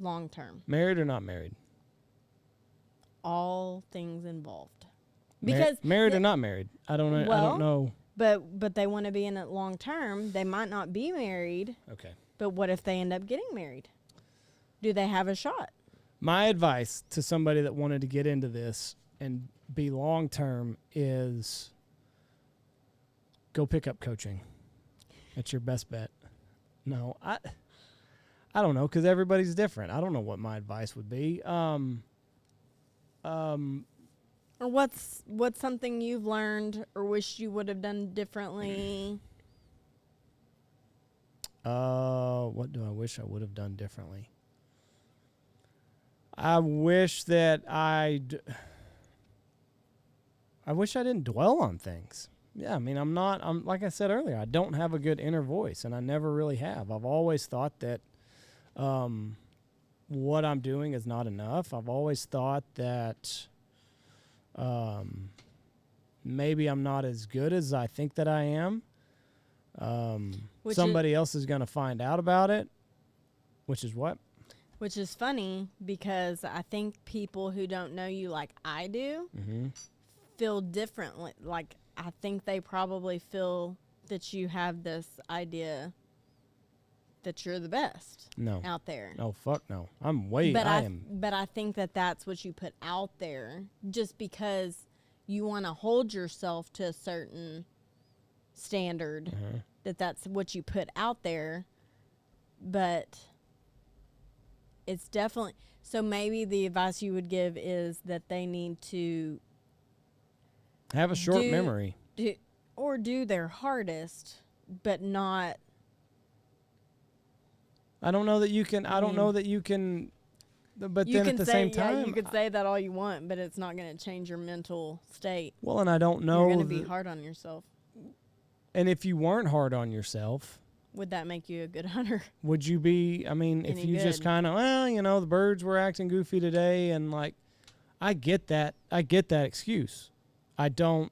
long term? Married or not married? All things involved. Because married or not married? I don't know. Well, I don't know. But they want to be in it long term. They might not be married. Okay. But what if they end up getting married? Do they have a shot? My advice to somebody that wanted to get into this and be long term is go pick up coaching. That's your best bet. No, I don't know, because everybody's different. I don't know what my advice would be. Or what's something you've learned or wish you would have done differently? What do I wish I would have done differently? I wish that I wish I didn't dwell on things. Yeah, I mean, I'm like I said earlier, I don't have a good inner voice, and I never really have. I've always thought that what I'm doing is not enough. I've always thought that maybe I'm not as good as I think that I am. Somebody else is going to find out about it, which is what? Which is funny, because I think people who don't know you like I do feel differently. Like, I think they probably feel that you have this idea that you're the best out there. Oh, fuck no. I'm way, but I am. But I think that that's what you put out there just because you want to hold yourself to a certain standard, that's what you put out there. But it's definitely, so maybe the advice you would give is that they need to have a short memory. Do their hardest, but not. I don't know that you can, but then at the same time. Yeah, you could say that all you want, but it's not going to change your mental state. Well, and I don't know. You're going to be hard on yourself. And if you weren't hard on yourself, would that make you a good hunter? Would you be, I mean, if you just kind of, the birds were acting goofy today, and like, I get that excuse. I don't,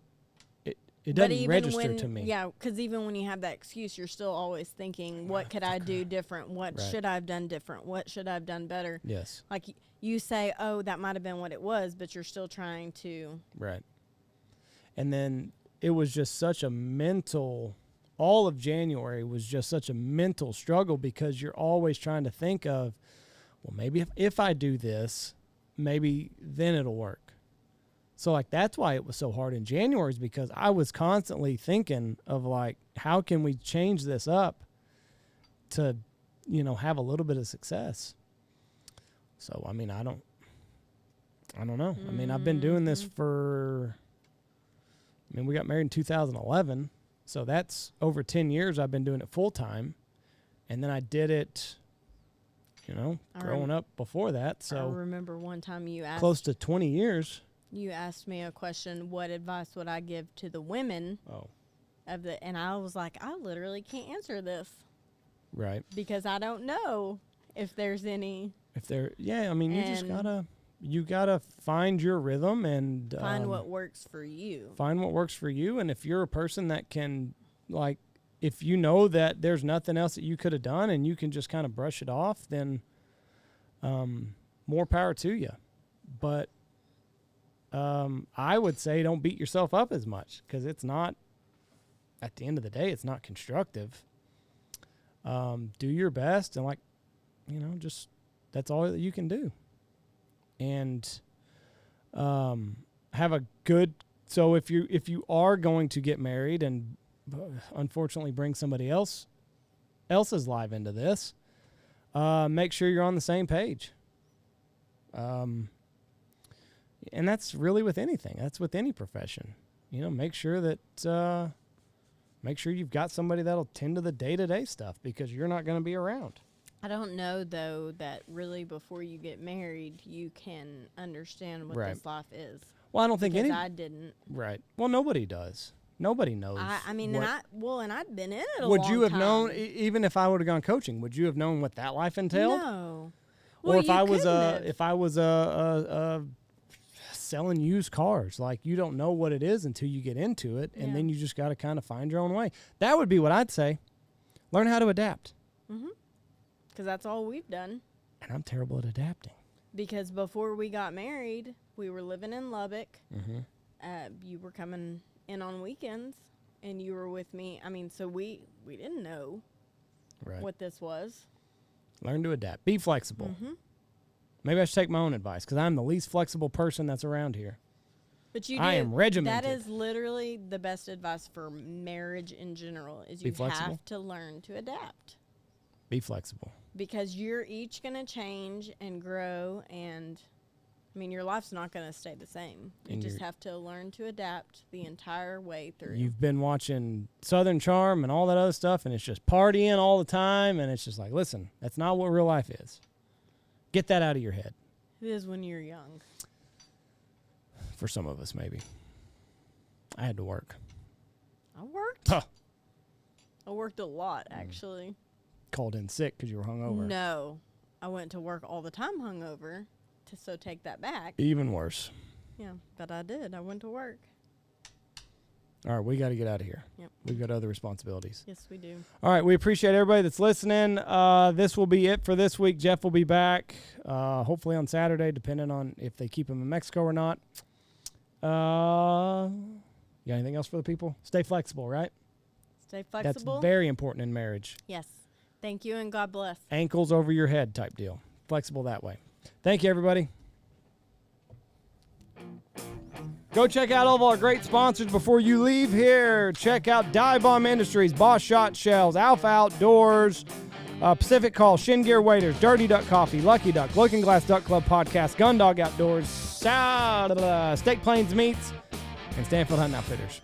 it doesn't register to me. Yeah, because even when you have that excuse, you're still always thinking, what could I do different? What should I have done different? What should I have done better? Yes. Like, you say, oh, that might have been what it was, but you're still trying to. Right. And then it was just such a mental, all of January was just such a mental struggle, because you're always trying to think of, well, maybe if I do this, maybe then it'll work. So, like, that's why it was so hard in January, is because I was constantly thinking of, like, how can we change this up to, have a little bit of success. So, I mean, I don't know. I mean, I've been doing this we got married in 2011. So that's over 10 years I've been doing it full time. And then I did it, growing up before that. So I remember one time you asked. Close to 20 years. You asked me a question, what advice would I give to the women? And I was like, I literally can't answer this. Right. Because I don't know if there's any. You just gotta you got to find your rhythm and find what works for you. Find what works for you. And if you're a person that can, like, if you know that there's nothing else that you could have done and you can just kind of brush it off, then more power to you. But I would say don't beat yourself up as much, because it's not, at the end of the day, it's not constructive. Do your best, and, like, just that's all that you can do. And have a good, so if you are going to get married and unfortunately bring somebody else's life into this, make sure you're on the same page. And that's really with anything. That's with any profession. Make sure that make sure you've got somebody that'll tend to the day-to-day stuff, because you're not going to be around. I don't know, though, that really before you get married, you can understand what this life is. Well, I don't think I didn't. Right. Well, nobody does. Nobody knows. I mean, and I'd been in it a long time. Would you have known, even if I would have gone coaching, would you have known what that life entailed? No. Well, if I was selling used cars, like, you don't know what it is until you get into it, and then you just got to kind of find your own way. That would be what I'd say. Learn how to adapt. Mm-hmm. Because that's all we've done. And I'm terrible at adapting. Because before we got married, we were living in Lubbock. Mm-hmm. You were coming in on weekends, and you were with me. I mean, so we didn't know what this was. Learn to adapt. Be flexible. Mm-hmm. Maybe I should take my own advice, because I'm the least flexible person that's around here. But I am regimented. That is literally the best advice for marriage in general, is you have to learn to adapt. Be flexible. Because you're each going to change and grow, and, I mean, your life's not going to stay the same. You just have to learn to adapt the entire way through. You've been watching Southern Charm and all that other stuff, and it's just partying all the time, and it's just like, listen, that's not what real life is. Get that out of your head. It is when you're young. For some of us, maybe. I had to work. I worked? Huh. I worked a lot, actually. Called in sick because you were hungover. No. I went to work all the time hungover, so take that back. Even worse. Yeah, but I did. I went to work. All right, we got to get out of here. Yep. We've got other responsibilities. Yes, we do. All right, we appreciate everybody that's listening. This will be it for this week. Jeff will be back, hopefully on Saturday, depending on if they keep him in Mexico or not. You got anything else for the people? Stay flexible, right? Stay flexible. That's very important in marriage. Yes. Thank you, and God bless. Ankles over your head type deal. Flexible that way. Thank you, everybody. Go check out all of our great sponsors before you leave here. Check out Dive Bomb Industries, Boss Shot Shells, Alpha Outdoors, Pacific Call, Shin Gear Waders, Dirty Duck Coffee, Lucky Duck, Looking Glass Duck Club Podcast, Gun Dog Outdoors, Steak Plains Meats, and Stanfield Hunting Outfitters.